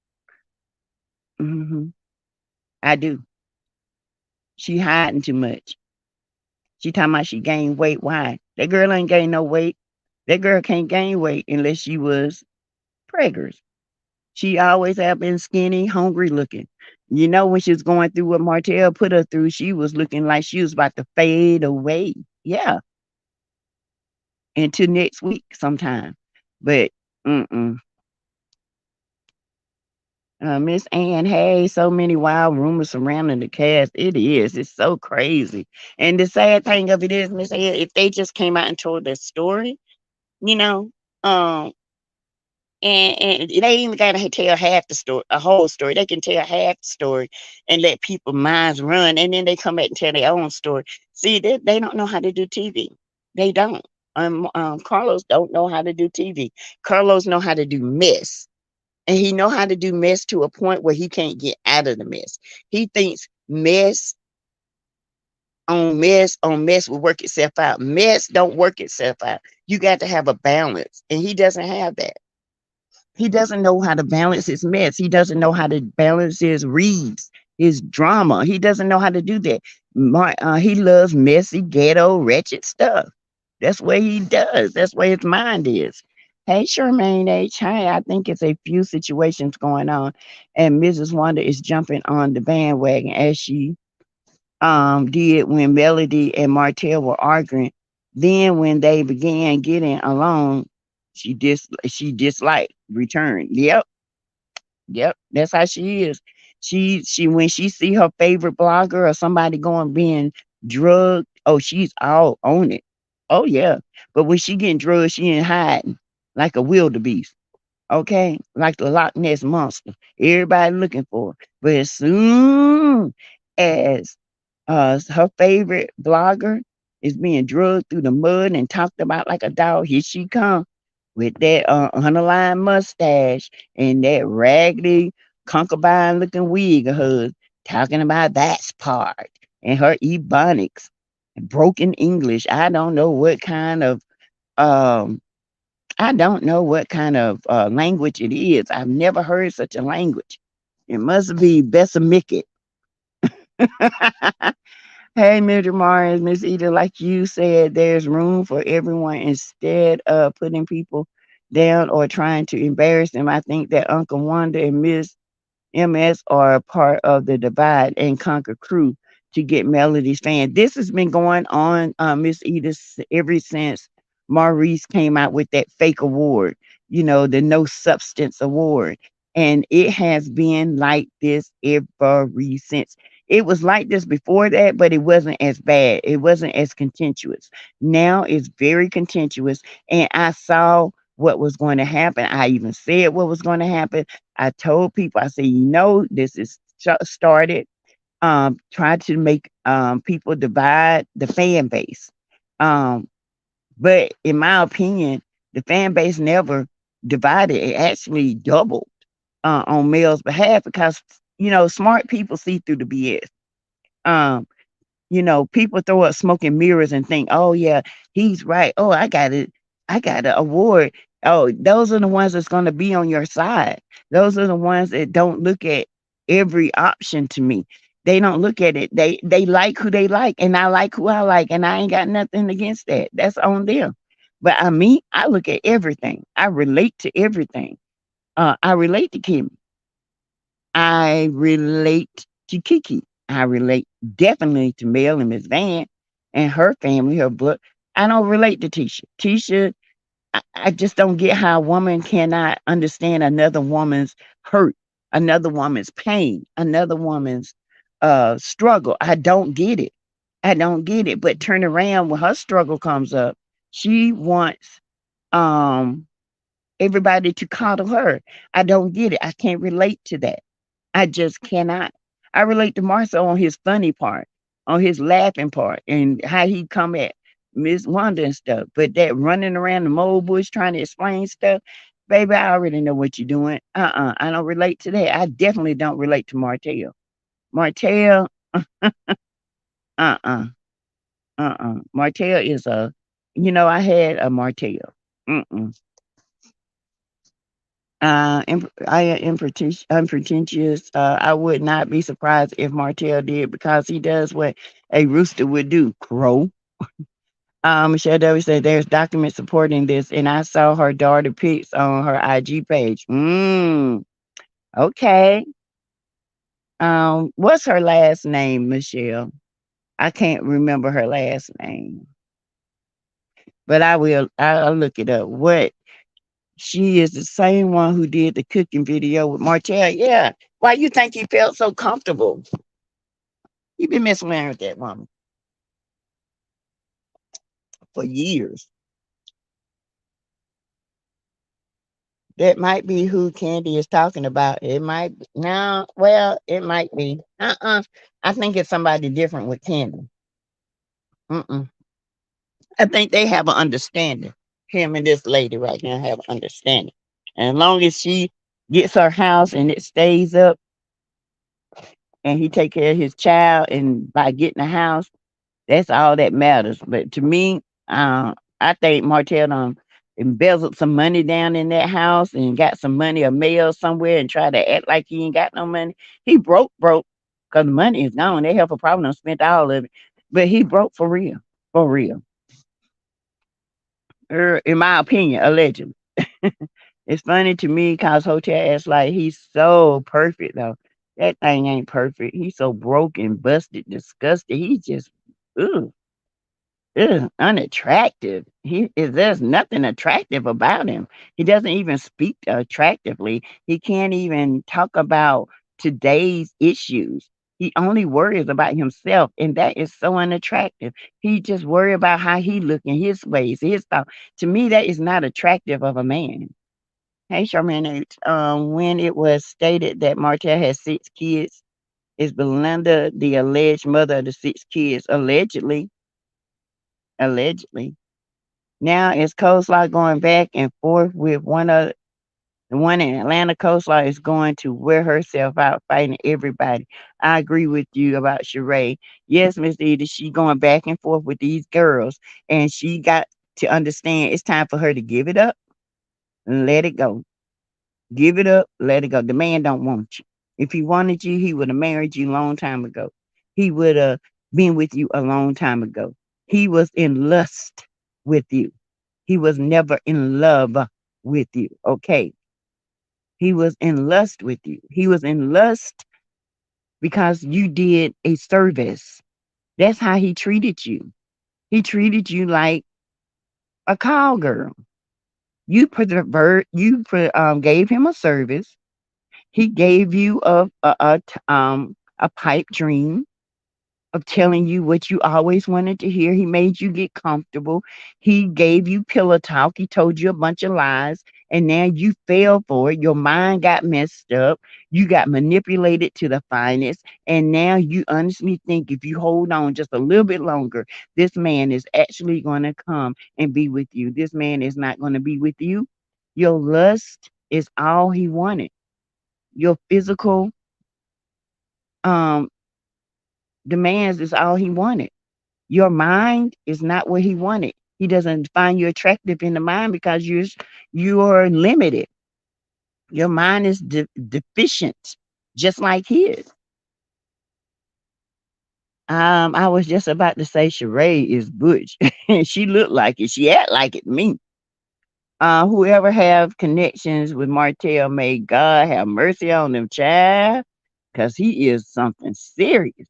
hmm I do. She hiding too much. She talking about she gained weight. Why? That girl ain't gained no weight. That girl can't gain weight unless she was preggers. She always have been skinny, hungry looking. You know, when she was going through what Martell put her through, she was looking like she was about to fade away. Yeah, until next week sometime. But mm-mm. Miss Ann, hey, so many wild rumors surrounding the cast. It is. It's so crazy. And the sad thing of it is, Miss Ann, if they just came out and told their story, you know, um, and they ain't even gotta tell half the story, a whole story. They can tell half the story and let people minds run, and then they come back and tell their own story. See, they don't know how to do TV. They don't. Carlos don't know how to do TV. Carlos know how to do mess. And he know how to do mess to a point where he can't get out of the mess. He thinks mess on mess will work itself out. Mess don't work itself out. You got to have a balance. And he doesn't have that. He doesn't know how to balance his mess. He doesn't know how to balance his reads, his drama. He doesn't know how to do that. He loves messy, ghetto, wretched stuff. That's what he does. That's where his mind is. Hey, Charmaine H. Hi, I think it's a few situations going on, and Mrs. Wanda is jumping on the bandwagon as she did when Melody and Martell were arguing. Then when they began getting along, she disliked return. Yep, yep, that's how she is. She when she see her favorite blogger or somebody going being drugged, oh, she's all on it. Oh yeah. But when she getting drugged, she ain't hiding like a wildebeest. Okay, like the Loch Ness monster. Everybody looking for her. But as soon as her favorite blogger is being drugged through the mud and talked about like a dog, here she come with that underlined mustache and that raggedy concubine looking wig of hers, talking about that part and her ebonics, broken English. Um I don't know what kind of language it is. I've never heard such a language. It must be Besamikic. Hey, Mr. Mars, Miss Eda, like you said, there's room for everyone instead of putting people down or trying to embarrass them. I think that Uncle Wanda and Miss MS are a part of the divide and conquer crew to get Melody's fan. This has been going on, Miss Edith, ever since Maurice came out with that fake award, the no substance award. And it has been like this ever since. It was like this before that, but it wasn't as bad. It wasn't as contentious. Now it's very contentious. And I saw what was going to happen. I even said what was going to happen. I told people, I said, this is started, trying to make people divide the fan base. Um, but in my opinion, the fan base never divided. It actually doubled on males' behalf because, smart people see through the BS. Um, people throw up smoke and mirrors and think, "Oh yeah, he's right. Oh, I got it. I got an award." Oh, those are the ones that's going to be on your side. Those are the ones that don't look at every option to me. They don't look at it. They like who they like, and I like who I like, and I ain't got nothing against that. That's on them. But I look at everything. I relate to everything. I relate to Kim. I relate to Kiki. I relate definitely to Mel and Miss Van and her family, her blood. I don't relate to Tisha. Tisha, I just don't get how a woman cannot understand another woman's hurt, another woman's pain, another woman's struggle. I don't get it. I don't get it. But turn around when her struggle comes up, she wants um everybody to coddle her. I don't get it. I can't relate to that. I just cannot. I relate to Marcel on his funny part, on his laughing part, and how he come at Miss Wanda and stuff. But that running around the mole bush trying to explain stuff, baby, I already know what you're doing. I don't relate to that. I definitely don't relate to Martell. Martell, uh-uh, Martell is I had a Martell. Mm-mm. I am unpretentious. I would not be surprised if Martell did because he does what a rooster would do, crow. Michelle W said there's documents supporting this, and I saw her daughter pics on her IG page. Okay. What's her last name, Michelle? I can't remember her last name, but I will. I'll look it up. What She is the same one who did the cooking video with Martell. Yeah. Why you think he felt so comfortable? He been messing around with that woman for years. That might be who Candy is talking about. It might be. No, well, it might be. I think it's somebody different with Candy. Mm-mm. I think they have an understanding. Him and this lady right now have an understanding. And as long as she gets her house and it stays up and he take care of his child and by getting a house, that's all that matters. But to me, I think Martell done embezzled some money down in that house and got some money or mail somewhere and try to act like he ain't got no money. He broke because the money is gone. They have a problem. Done spent all of it, but he broke for real, for real. In my opinion, allegedly. It's funny to me because Hotel acts like he's so perfect though. That thing ain't perfect. He's so broken, busted, disgusted. He's just ugh, unattractive. There's nothing attractive about him. He doesn't even speak attractively. He can't even talk about today's issues. He only worries about himself, and that is so unattractive. He just worry about how he look in his ways, his thought. To me, that is not attractive of a man. Hey, Charmaine, when it was stated that Martell has 6 kids, is Belinda the alleged mother of the 6 kids? Allegedly, allegedly. Now is Coleslaw going back and forth with the one in Atlanta. Coleslaw is going to wear herself out fighting everybody. I agree with you about Sheree. Yes, Miss Edie, she going back and forth with these girls, and she got to understand it's time for her to give it up and let it go. Give it up, let it go. The man don't want you. If he wanted you, he would have married you a long time ago. He would have been with you a long time ago. He was in lust with you. He was never in love with you. Okay. He was in lust with you. He was in lust because you did a service. That's how he treated you. He treated you like a call girl. Gave him a service. He gave you a pipe dream of telling you what you always wanted to hear. He made you get comfortable. He gave you pillow talk. He told you a bunch of lies, and now you fell for it. Your mind got messed up. You got manipulated to the finest, and now you honestly think if you hold on just a little bit longer, this man is actually going to come and be with you. This man is not going to be with you. Your lust is all he wanted. Your physical um demands is all he wanted. Your mind is not what he wanted. He doesn't find you attractive in the mind because you're limited. Your mind is deficient, just like his. I was just about to say Sheree is butch. She looked like it. She act like it to me. Whoever have connections with Martell, may God have mercy on them, child, because he is something serious.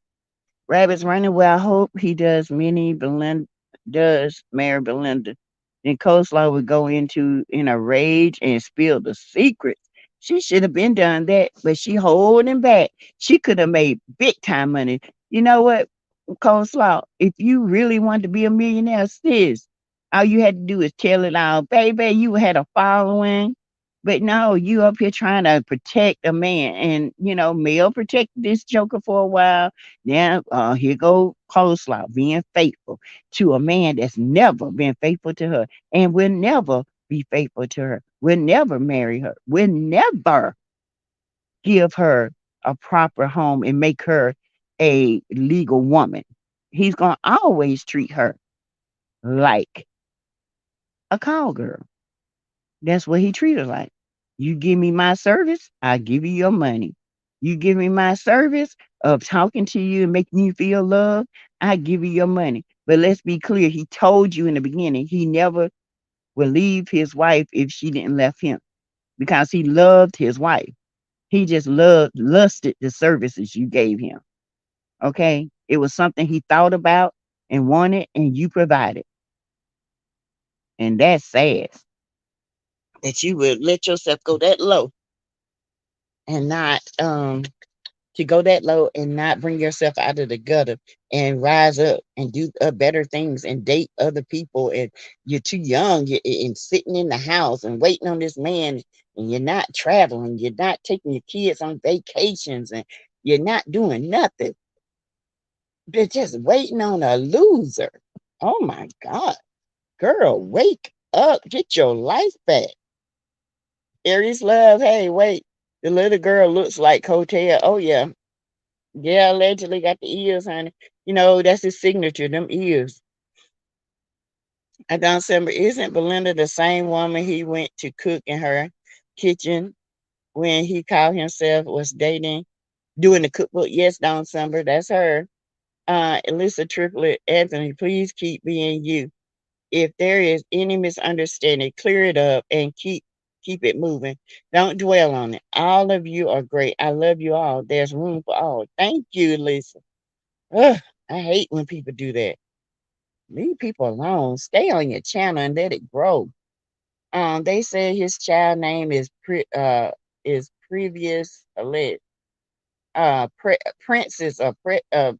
Rabbit's running. Well, I hope he does. Belinda does marry Belinda. Then Coleslaw would go into in a rage and spill the secrets. She should have been done that, but she holding back. She could have made big time money. You know what, Coleslaw? If you really wanted to be a millionaire, sis, all you had to do is tell it all, baby. You had a following. But no, you up here trying to protect a man, and Mel protected this joker for a while. Now, here go Coleslaw being faithful to a man that's never been faithful to her and will never be faithful to her, will never marry her, will never give her a proper home and make her a legal woman. He's going to always treat her like a cowgirl. That's what he treated her like. You give me my service, I give you your money. You give me my service of talking to you and making you feel love, I give you your money. But let's be clear, he told you in the beginning he never would leave his wife if she didn't left him because he loved his wife. He just lusted the services you gave him. Okay? It was something he thought about and wanted, and you provided. And that's sad that you would let yourself go that low and not to go that low and not bring yourself out of the gutter and rise up and do better things and date other people, and you're too young, and sitting in the house and waiting on this man, and you're not traveling, you're not taking your kids on vacations, and you're not doing nothing. They're just waiting on a loser. Oh my God. Girl, wake up, get your life back. Aries love, hey, wait, the little girl looks like Hotel. Oh yeah. Yeah, allegedly got the ears, honey. That's his signature, them ears. I don't remember, isn't Belinda the same woman he went to cook in her kitchen when he called himself was dating, doing the cookbook? Yes, Don Summer, that's her. Elisa Triplet, Anthony, please keep being you. If there is any misunderstanding, clear it up and keep it moving. Don't dwell on it. All of you are great. I love you all. There's room for all. Thank you, Lisa. Ugh, I hate when people do that. Leave people alone. Stay on your channel and let it grow. They said his child name is previous alleged Princess or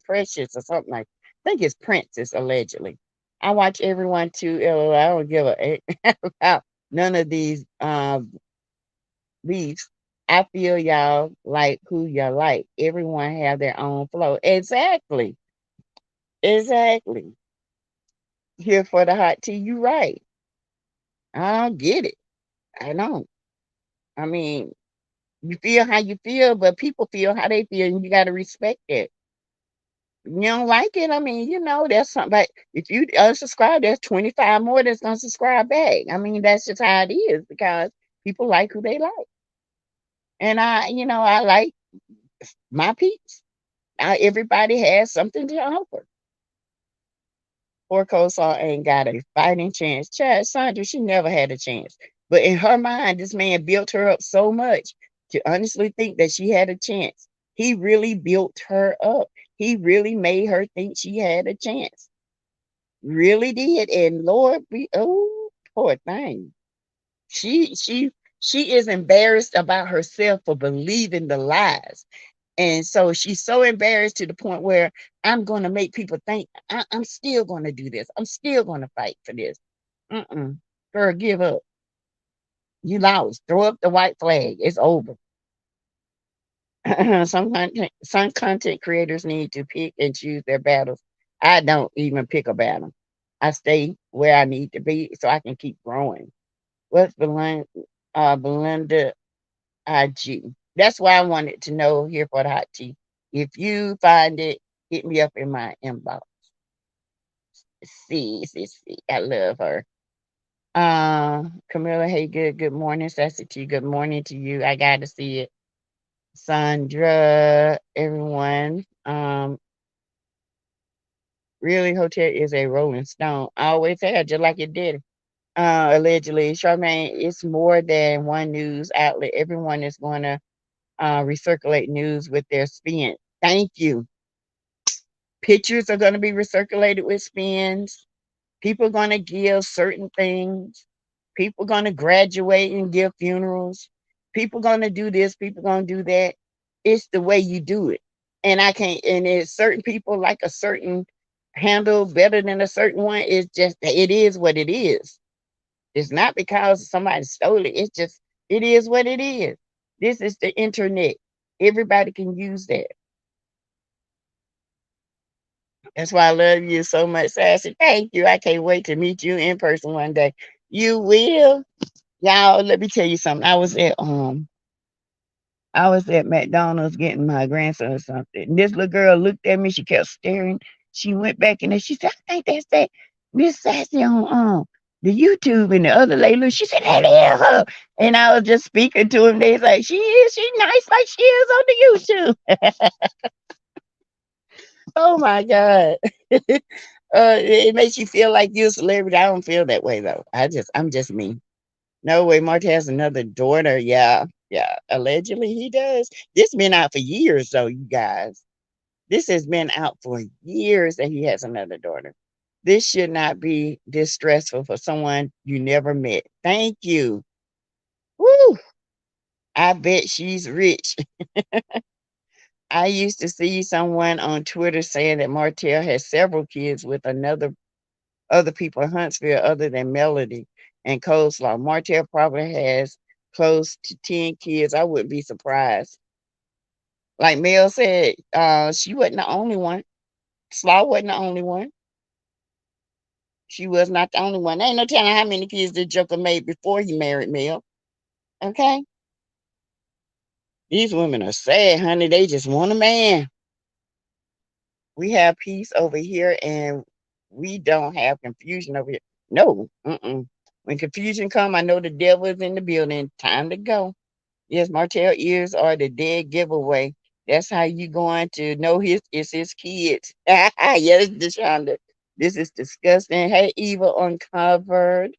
Precious or something like. I think it's Princess allegedly. I watch everyone too. LOL. I don't give a about none of these beefs. I feel y'all like who you like. Everyone have their own flow. Exactly. Exactly. Here for the hot tea. You right. I don't get it. I don't. I mean, you feel how you feel, but people feel how they feel, and you got to respect it. You don't like it, I mean, there's something. But if you unsubscribe, there's 25 more that's gonna subscribe back. I mean, that's just how it is because people like who they like. And I like my peeps. Everybody has something to offer. Poor Coleslaw ain't got a fighting chance. Chad Sandra, she never had a chance. But in her mind, this man built her up so much to honestly think that she had a chance. He really built her up. He really made her think she had a chance. Really did. And Lord, poor thing. She she she is embarrassed about herself for believing the lies. And so she's so embarrassed to the point where I'm going to make people think I'm still going to do this. I'm still going to fight for this. Mm-mm. Girl, give up. You lost. Throw up the white flag. It's over. Some content creators need to pick and choose their battles. I don't even pick a battle. I stay where I need to be so I can keep growing. What's Belinda IG? That's why I wanted to know here for the hot tea. If you find it, hit me up in my inbox. See. I love her. Camilla, hey, good morning. Sassy T, good morning to you. I got to see it. Sandra, everyone. Really, Hotel is a Rolling Stone. I always had, just like it did. Allegedly, Charmaine, it's more than one news outlet. Everyone is going to recirculate news with their spin. Thank you. Pictures are going to be recirculated with spins. People are going to give certain things. People are going to graduate and give funerals. People are going to do this. People are going to do that. It's the way you do it. And I can't, and it's certain people like a certain handle better than a certain one. It's just, it is what it is. It's not because somebody stole it. It's just, it is what it is. This is the internet. Everybody can use that. That's why I love you so much, Sassy. Thank you. I can't wait to meet you in person one day. You will. Y'all, let me tell you something. I was at McDonald's getting my grandson something. And this little girl looked at me. She kept staring. She went back and then she said, I think that's that Miss Sassy on the YouTube. And the other lady, look, she said, that is her. And I was just speaking to him. They was like, she is. She nice like she is on the YouTube. Oh my God. It makes you feel like you're a celebrity. I don't feel that way though. I'm just me. No way. Marty has another daughter. Yeah. Yeah. Allegedly he does. This been out for years though, you guys. This has been out for years that he has another daughter. This should not be this stressful for someone you never met. Thank you. Woo. I bet she's rich. I used to see someone on Twitter saying that Martell has several kids with other people in Huntsville other than Melody and Coleslaw. Martell probably has close to 10 kids. I wouldn't be surprised. Like Mel said, she wasn't the only one. Slaw wasn't the only one. She was not the only one. There ain't no telling how many kids the Joker made before he married Mel. Okay? These women are sad, honey. They just want a man. We have peace over here and we don't have confusion over here. No. Mm-mm. When confusion come, I know the devil is in the building. Time to go. Yes, Martell ears are the dead giveaway. That's how you going to know it's his kids. Yes, Deshonda. This is disgusting. Hey, Eva Uncovered.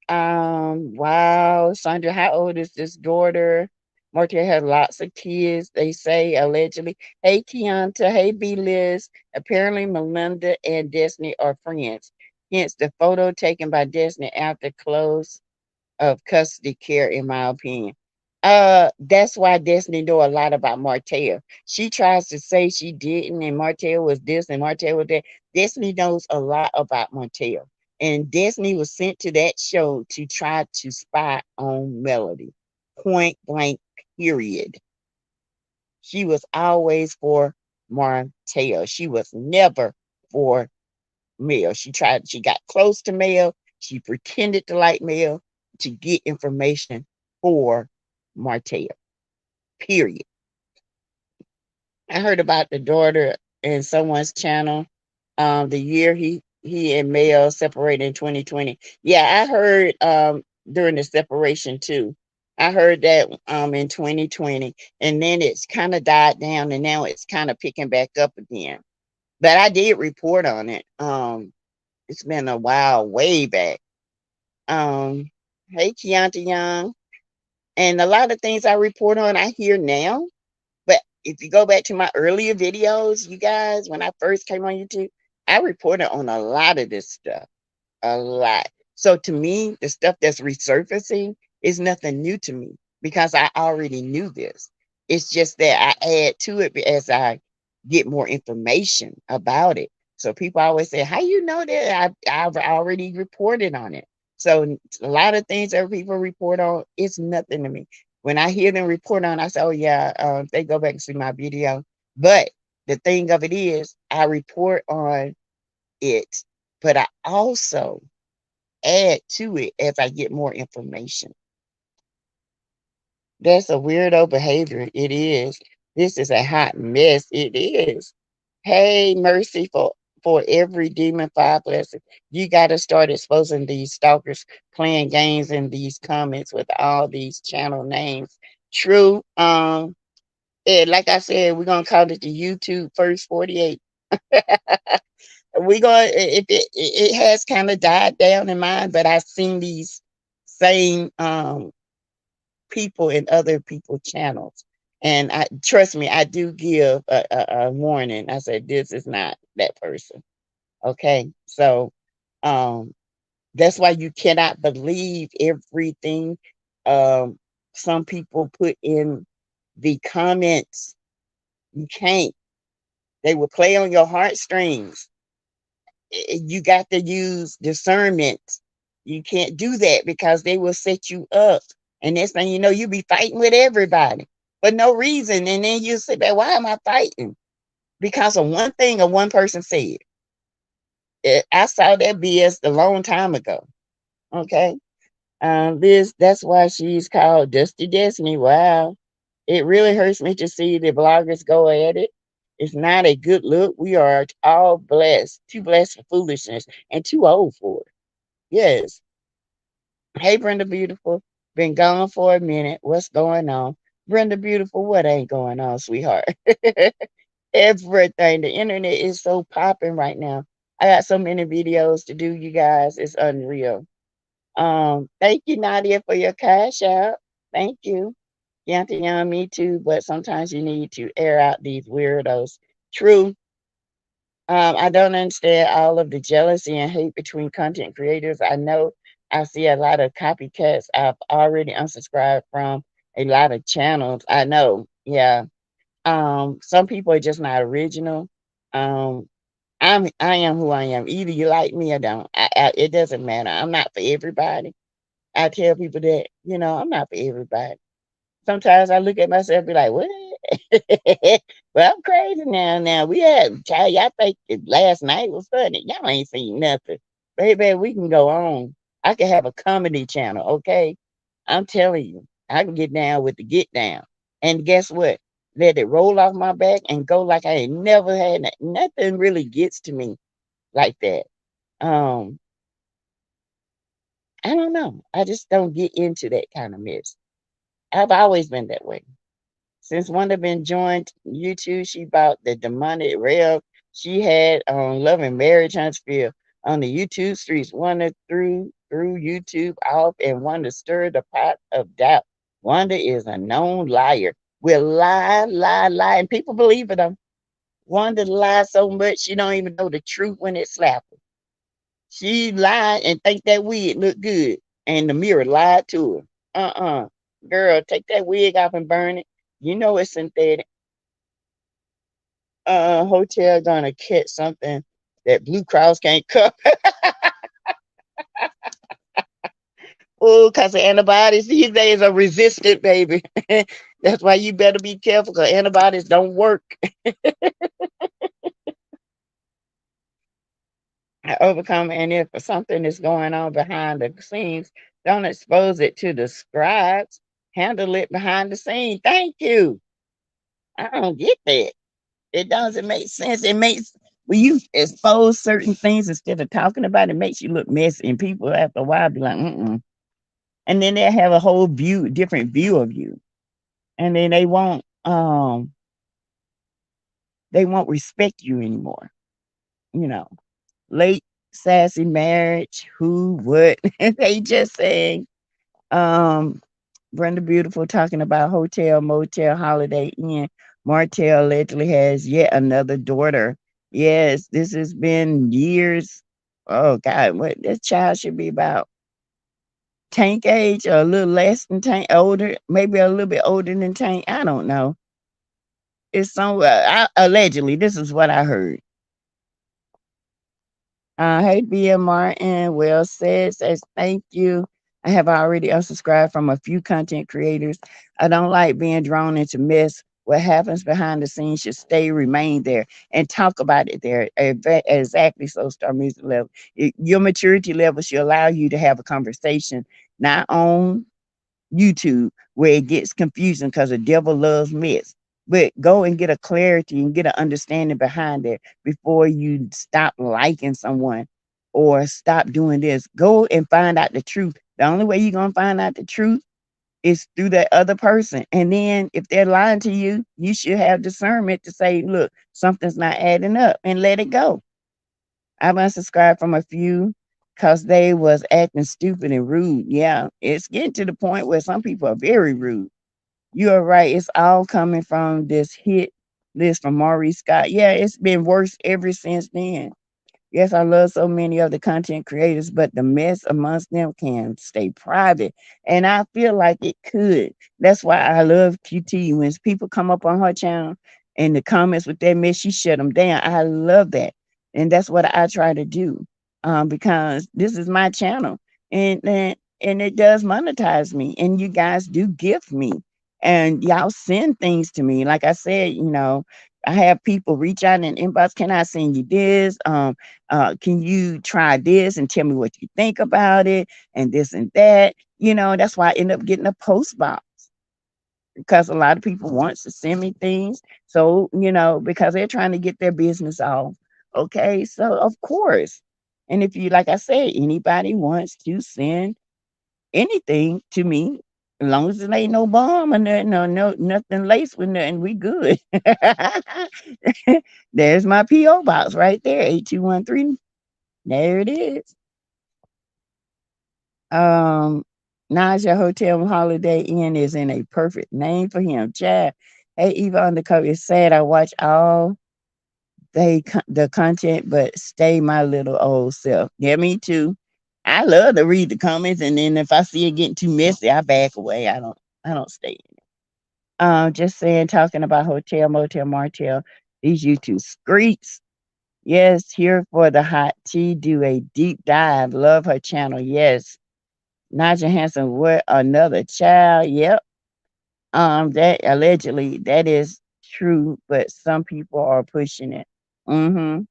Wow, Sandra, how old is this daughter? Martell has lots of kids, they say, allegedly. Hey, Keonta. Hey, B. Liz. Apparently, Melinda and Destiny are friends. Hence, the photo taken by Destiny after close of custody care, in my opinion. That's why Destiny know a lot about Martell. She tries to say she didn't, and Martell was this, and Martell was that. Destiny knows a lot about Martell, and Destiny was sent to that show to try to spy on Melody. Point blank. Period. She was always for Martell. She was never for Mel. She got close to Mel. She pretended to like Mel to get information for Martell. Period. I heard about the daughter in someone's channel. The year he and Mel separated in 2020. Yeah, I heard during the separation too. I heard that in 2020, and then it's kind of died down, and now it's kind of picking back up again. But I did report on it. It's been a while, way back. Um, hey, Keonta Young. And a lot of things I report on, I hear now. But if you go back to my earlier videos, you guys, when I first came on YouTube, I reported on a lot of this stuff, a lot. So to me, the stuff that's resurfacing is nothing new to me because I already knew this. It's just that I add to it as I get more information about it. So people always say, "How you know that?" I've already reported on it. So a lot of things that people report on, it's nothing to me. When I hear them report on, I say, "Oh yeah," they go back and see my video. But the thing of it is, I report on it, but I also add to it as I get more information. That's a weirdo behavior. It is. This is a hot mess. It is. Hey, mercy for every demon five blessing. You got to start exposing these stalkers playing games in these comments with all these channel names. True. Like I said, we're gonna call it the YouTube first 48. We going if it has kind of died down in mine, but I've seen these same people in other people's channels. And I trust me, I do give a warning. I said this is not that person. Okay. So um that's why you cannot believe everything some people put in the comments. You can't. They will play on your heartstrings. You got to use discernment. You can't do that because they will set you up. And next thing you know, you'll be fighting with everybody for no reason. And then you say, "Why am I fighting?" Because of one thing or one person said. I saw that BS a long time ago. Okay. Liz, that's why she's called Dusty Destiny. Wow. It really hurts me to see the bloggers go at it. It's not a good look. We are all blessed, too blessed for foolishness and too old for it. Yes. Hey, Brenda Beautiful. Been gone for a minute. What's going on? Brenda Beautiful, what ain't going on, sweetheart? Everything. The internet is so popping right now. I got so many videos to do, you guys. It's unreal. Thank you, Nadia, for your cash out. Thank you. Yanta Young, me too, but sometimes you need to air out these weirdos. True. I don't understand all of the jealousy and hate between content creators. I know I see a lot of copycats. I've already unsubscribed from a lot of channels. I know. Yeah. Some people are just not original. Um, I am who I am. Either you like me or don't. It doesn't matter. I'm not for everybody. I tell people that, I'm not for everybody. Sometimes I look at myself and be like, what? Well, I'm crazy now. Now we had child, y'all think last night was funny. Y'all ain't seen nothing. Baby, we can go on. I can have a comedy channel, okay? I'm telling you, I can get down with the get down. And guess what? Let it roll off my back and go like I ain't never had nothing really gets to me like that. Um, I don't know. I just don't get into that kind of mess. I've always been that way. Since Wanda been joined YouTube, she bought the demonic rail she had on Love and Marriage Huntsville. on the YouTube streets. Wanda threw YouTube off and Wanda stirred the pot of doubt. Wanda is a known liar. Will lie, lie, lie, and people believe it. Wanda lies so much she don't even know the truth when it slaps her. She lied and think that wig look good, and the mirror lied to her. Girl, take that wig off and burn it. You know it's synthetic. Hotel gonna catch something that Blue Cross can't cover. Oh, because the antibiotics these days are resistant, baby. That's why you better be careful because antibiotics don't work. Overcome, and if something is going on behind the scenes, don't expose it to the scribes. Handle it behind the scene. Thank you. I don't get that. It doesn't make sense. It makes when you expose certain things instead of talking about it, makes you look messy, and people after a while be like, mm. And then they have a whole different view of you, and then they won't respect you anymore. You know, late sassy marriage, who, what? They just saying, um, Brenda Beautiful talking about hotel, motel, Holiday Inn. Martell allegedly has yet another daughter. Yes, this has been years. Oh God, what this child should be about Tank age or a little less than Tank, older, maybe a little bit older than Tank. I don't know. It's somewhere. Allegedly, this is what I heard. Hey, Bia Martin. Well said. Says thank you. I have already unsubscribed from a few content creators. I don't like being drawn into mess. What happens behind the scenes should remain there, and talk about it there. Exactly. So, Star Music level, your maturity level should allow you to have a conversation, not on YouTube where it gets confusing because the devil loves mess. But go and get a clarity and get an understanding behind it before you stop liking someone or stop doing this. Go and find out the truth. The only way you're gonna find out the truth is through that other person. And then if they're lying to you, you should have discernment to say, look, something's not adding up and let it go. I've unsubscribed from a few because they was acting stupid and rude. Yeah, it's getting to the point where some people are very rude. You are right. It's all coming from this hit list from Maurice Scott. Yeah, it's been worse ever since then. Yes, I love so many of the content creators, but the mess amongst them can stay private. And I feel like it could. That's why I love QT. When people come up on her channel and the comments with that mess, she shut them down. I love that. And that's what I try to do. Because this is my channel. And it does monetize me. And you guys do gift me. And y'all send things to me. Like I said, I have people reach out and inbox, can I send you this? Can you try this and tell me what you think about it and this and that? That's why I end up getting a post box because a lot of people want to send me things. So, because they're trying to get their business off. Okay. So of course. And if you, like I said, anybody wants to send anything to me, as long as it ain't no bomb or nothing, no nothing laced with nothing, we good. There's my PO box right there, 8213. There it is. Um, Naja Hotel Holiday Inn is in a perfect name for him. Chad, hey, Eva Undercover, it's sad I watch all the content, but stay my little old self. Yeah, me too. I love to read the comments, and then if I see it getting too messy, I back away. I don't stay. Just saying, talking about hotel, motel, martell. These YouTube streets. Yes, here for the hot tea. Do a deep dive. Love her channel. Yes. Naja Hanson, what another child? Yep. That allegedly that is true, but some people are pushing it. Mm-hmm.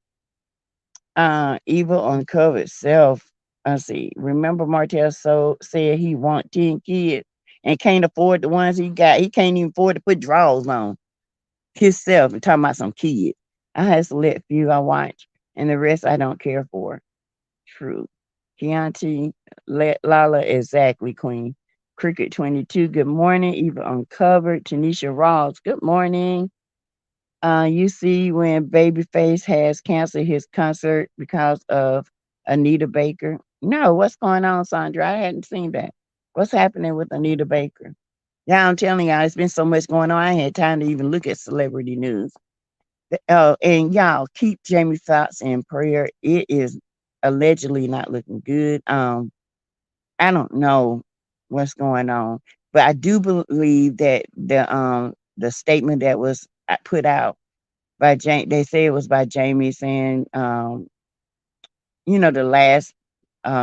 Evil uncovered self. Let's see. Remember Martell said he want 10 kids and can't afford the ones he got. He can't even afford to put drawers on himself and talking about some kids. I have select few I watch and the rest I don't care for. True. Chianti, Lala, exactly, Queen. Cricket 22, good morning. Eva Uncovered, Tanisha Ross, good morning. You see when Babyface has canceled his concert because of Anita Baker. No, what's going on, Sandra? I hadn't seen that. What's happening with Anita Baker? Yeah, I'm telling y'all, it's been so much going on. I ain't had time to even look at celebrity news. And y'all keep Jamie Foxx in prayer. It is allegedly not looking good. I don't know what's going on, but I do believe that the statement that was put out by Jamie, they say it was by Jamie saying, the last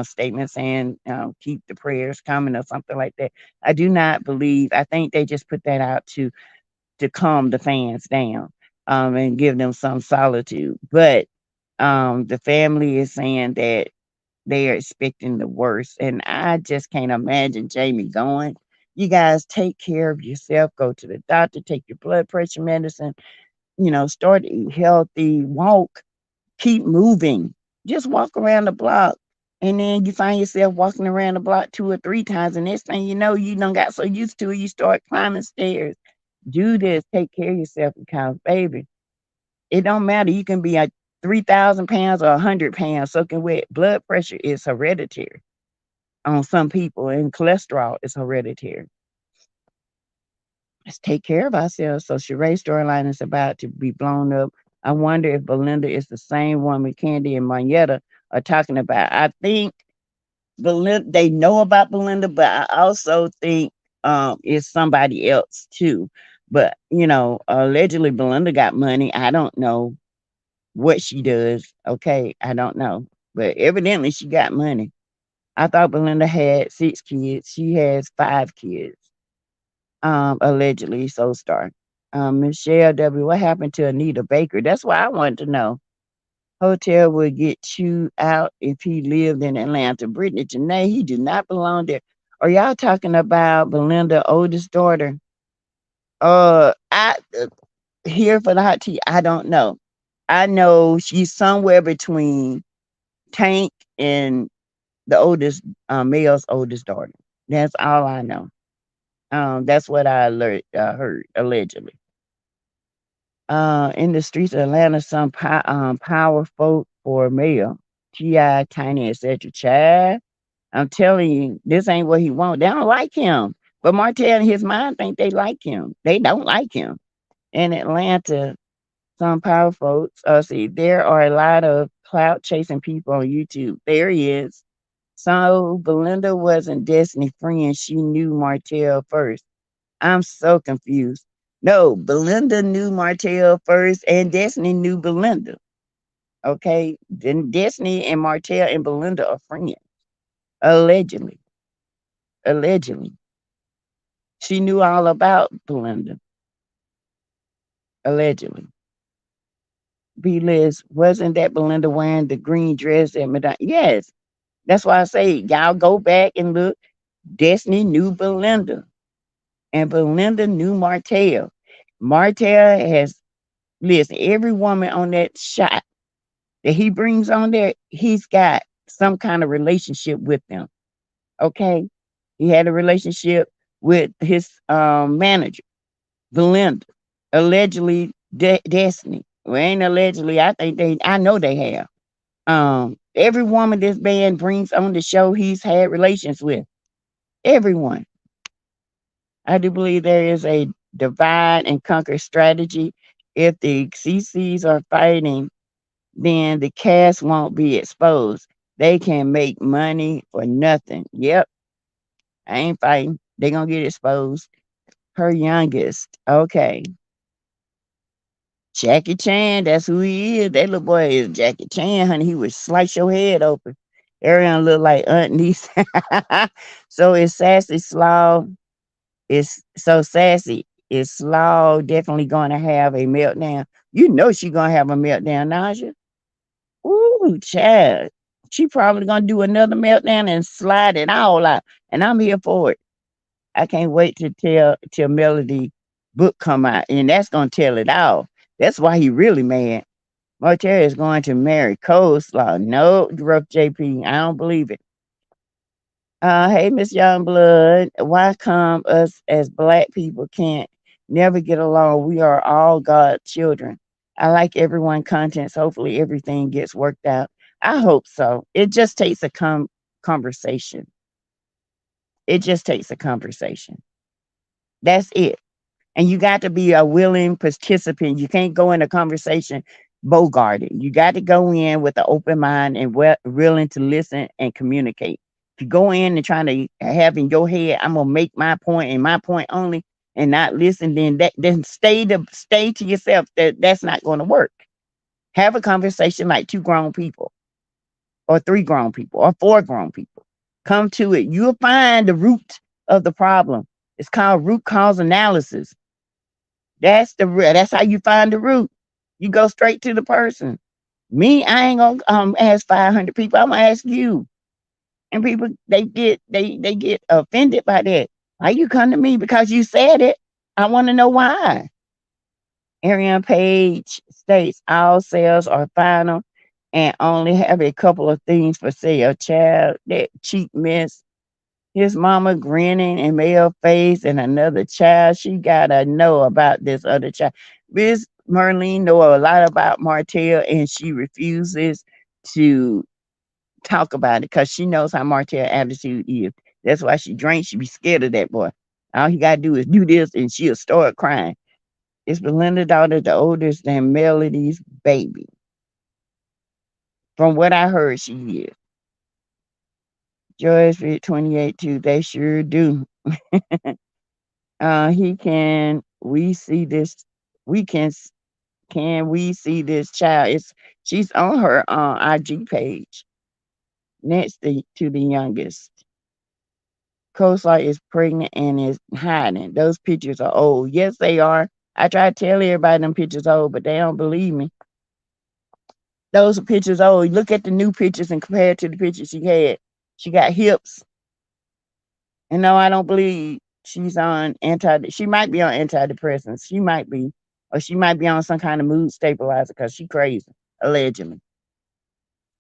statement saying, keep the prayers coming or something like that. I do not believe. I think they just put that out to calm the fans down, and give them some solitude. But the family is saying that they are expecting the worst, and I just can't imagine Jamie going. You guys take care of yourself. Go to the doctor. Take your blood pressure medicine. Start to eat healthy. Walk. Keep moving. Just walk around the block. And then you find yourself walking around the block 2 or 3 times. And next thing you know, you done got so used to it, you start climbing stairs. Do this. Take care of yourself because, baby, it don't matter. You can be a 3,000 pounds or 100 pounds soaking wet. Blood pressure is hereditary on some people, and cholesterol is hereditary. Let's take care of ourselves. So Sheree's storyline is about to be blown up. I wonder if Belinda is the same woman Candy and Moneta are talking about. I think Belinda, they know about Belinda, but I also think it's somebody else too. But allegedly Belinda got money. I don't know what she does. Okay, I don't know, but evidently she got money. I thought Belinda had 6 kids. She has 5 kids. Allegedly, so star. Michelle W. What happened to Anita Baker? That's what I wanted to know. Hotel would get chewed out if he lived in Atlanta. Brittany Janae, he did not belong there. Are y'all talking about Belinda's oldest daughter? I here for the hot tea. I don't know. I know she's somewhere between Tank and the oldest male's oldest daughter. That's all I know. That's what I heard allegedly. In the streets of Atlanta, some power folk for mayor, Ti, Tiny, etc. Chad, I'm telling you, this ain't what he want. They don't like him, but Martell and his mind think they like him. They don't like him. In Atlanta, some power folks. See, there are a lot of clout chasing people on YouTube. There he is. So Belinda wasn't Destiny friend. She knew Martell first. I'm so confused. No, Belinda knew Martell first, and Destiny knew Belinda. Okay, then Destiny and Martell and Belinda are friends. Allegedly, allegedly, she knew all about Belinda. Allegedly, B. Liz, wasn't that Belinda wearing the green dress at Madonna? Yes, that's why I say y'all go back and look. Destiny knew Belinda, and Belinda knew Martell. Martell has listen. Every woman on that shot that he brings on there, he's got some kind of relationship with them. Okay. He had a relationship with his manager, Belinda. Allegedly Destiny. Well, ain't allegedly, I know they have. Every woman this band brings on the show he's had relations with. Everyone. I do believe there is a divide and conquer strategy. If the CCs are fighting, then the cast won't be exposed. They can make money for nothing. Yep, I ain't fighting. They gonna get exposed. Her youngest. Okay. Jackie Chan, that's who he is. That little boy is Jackie Chan, honey. He would slice your head open. Ariana look like Aunt Niece. So it's Sassy Slaw. It's so Sassy. Is Slaw definitely gonna have a meltdown? You know she gonna have a meltdown, Naja. Ooh, child. She probably gonna do another meltdown and slide it all out. And I'm here for it. I can't wait to tell till Melody book come out. And that's gonna tell it all. That's why he really mad. Martell is going to marry Coleslaw. No, rough JP. I don't believe it. Hey, Miss Youngblood. Why come us as black people can't never get along? We are all God children. I like everyone contents. Hopefully everything gets worked out. I hope so. It just takes a conversation. It just takes a conversation. That's it. And you got to be a willing participant. You can't go in a conversation bogarted. You got to go in with an open mind and willing to listen and communicate. If you go in and trying to have in your head, I'm gonna make my point and my point only, and not listen, then stay to yourself. That's not going to work. Have a conversation like two grown people, or three grown people, or four grown people. Come to it. You'll find the root of the problem. It's called root cause analysis. That's how you find the root. You go straight to the person. Me, I ain't gonna ask 500 people. I'm gonna ask you. And people, they get offended by that. Why you come to me? Because you said it. I want to know why. Ariane Page states all sales are final and only have a couple of things for sale. Child, that cheap mess. His mama grinning and male face and another child. She gotta know about this other child. Miss Merlene know a lot about Martell and she refuses to talk about it because she knows how Martell attitude is. That's why she drinks. She be scared of that boy. All he gotta do is do this and she'll start crying. Is Belinda daughter the oldest than Melody's baby? From what I heard, she is. Joyce Fit 28 too. They sure do. He can we see this we can we see this child? She's on her IG page next to the youngest. Coastline is pregnant and is hiding. Those pictures are old. Yes, they are. I try to tell everybody them pictures old, but they don't believe me. Those are pictures old. Look at the new pictures and compare it to the pictures she had. She got hips. And no, I don't believe she's on she might be on antidepressants. She might be. Or she might be on some kind of mood stabilizer because she crazy, allegedly.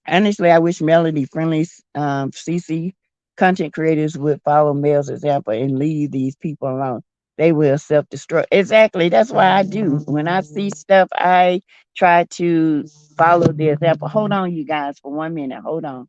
Honestly, I wish Melody friendly CC content creators would follow Mel's example and leave these people alone. They will self destruct. Exactly. That's why I do. When I see stuff, I try to follow the example. Hold on, you guys, for 1 minute. Hold on.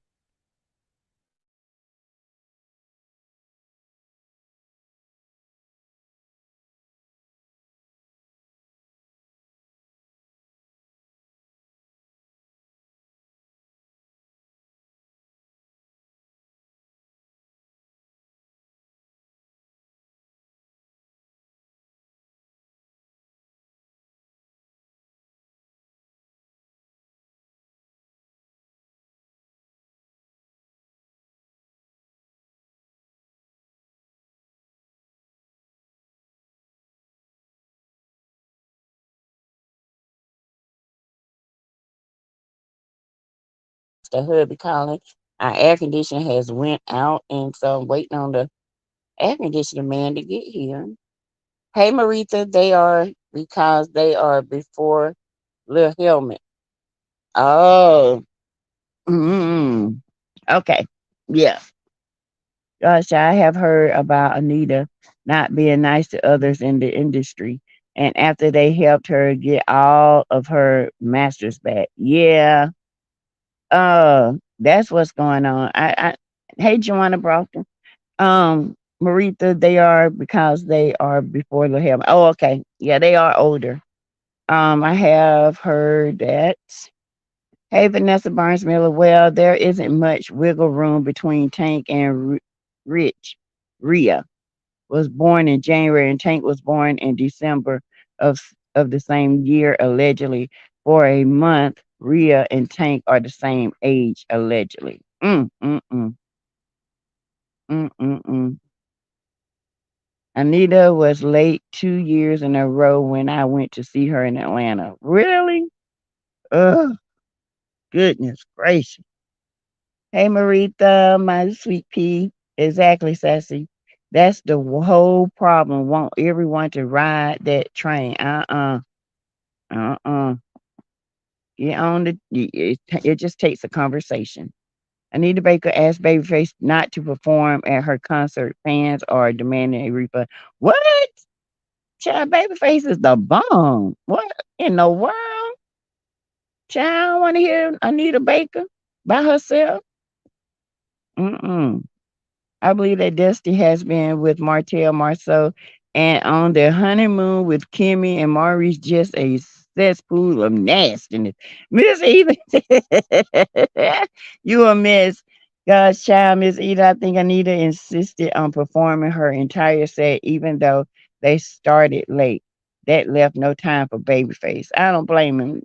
The hubby calling. Our air conditioner has went out, and so I'm waiting on the air conditioner man to get here. Hey, Maritha, they are because they are before Little Helmet. Oh, mm, okay. Yeah. Gosh, I have heard about Anita not being nice to others in the industry. And after they helped her get all of her masters back. Yeah. That's what's going on. Hey, Joanna Brockton. Maritha, they are because they are before the helmet. Oh, okay. Yeah, they are older. I have heard that. Hey, Vanessa Barnes Miller. Well, there isn't much wiggle room between Tank and Rich. Rhea was born in January, and Tank was born in December of of the same year, allegedly. For a month, Rhea and Tank are the same age, allegedly. Mm, mm, mm. Anita was late 2 years in a row when I went to see her in Atlanta. Really? Ugh, goodness gracious. Hey, Maritha, my sweet pea. Exactly, Sassy. That's the whole problem. Want everyone to ride that train. Uh-uh. Get on it just takes a conversation. Anita Baker asked Babyface not to perform at her concert. Fans are demanding a refund. What? Child, Babyface is the bomb. What in the world? Child, I want to hear Anita Baker. by herself. Mm-mm. I believe that Dusty has been with Martell Marceau and on their honeymoon with Kimmy and Maurice, just a cesspool of nastiness. Miss Eva, you a mess. God's child, Miss Eva. I think Anita insisted on performing her entire set, even though they started late. That left no time for Babyface. I don't blame him.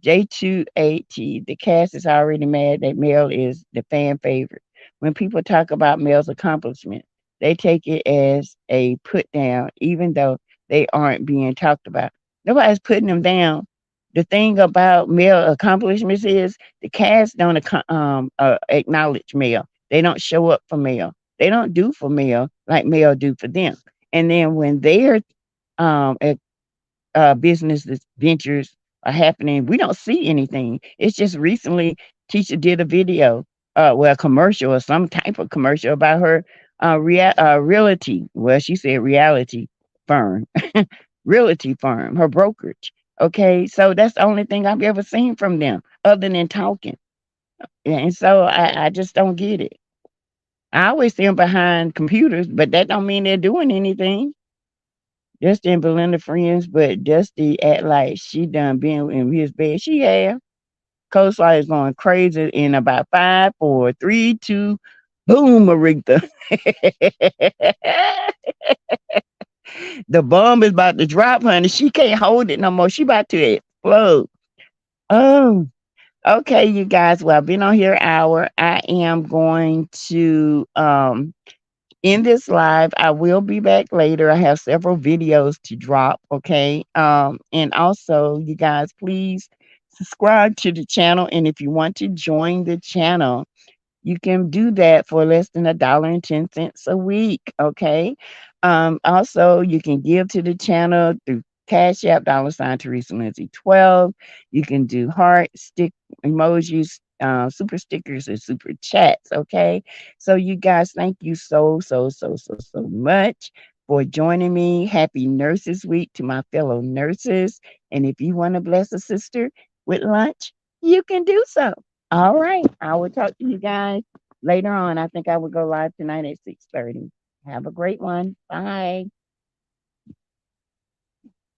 J2AT, the cast is already mad that Mel is the fan favorite. When people talk about Mel's accomplishment, they take it as a put down, even though they aren't being talked about. Nobody's putting them down. The thing about Mel accomplishments is the cast don't acknowledge Mel. They don't show up for Mel. They don't do for Mel like Mel do for them. And then when they're um, business ventures are happening. We don't see anything. It's just recently teacher did a video, well, a commercial or some type of commercial about her realty. Well, she said reality firm, realty firm, her brokerage. Okay, so that's the only thing I've ever seen from them, other than talking. And so I just don't get it. I always see them behind computers, but that don't mean they're doing anything. Dusty and Belinda friends, but Dusty act like she done been in his bed. She have. Coastline is going crazy in about 5, 4, 3, 2, boom, Aretha. The bomb is about to drop, honey. She can't hold it no more. She about to explode. Oh, okay, you guys. Well, I've been on here an hour. I am going to in this live. I will be back later. I have several videos to drop. Okay. And also, you guys, please subscribe to the channel. And if you want to join the channel, you can do that for less than $1.10 a week. Okay. Also, you can give to the channel through Cash App, $ Teresa Lindsay 12. You can do heart, stick emojis, super stickers, and super chats. Okay. So, you guys, thank you so much for joining me. Happy Nurses Week to my fellow nurses. And if you want to bless a sister with lunch, you can do so. All right. I will talk to you guys later on. I think I will go live tonight at 6:30. Have a great one. Bye.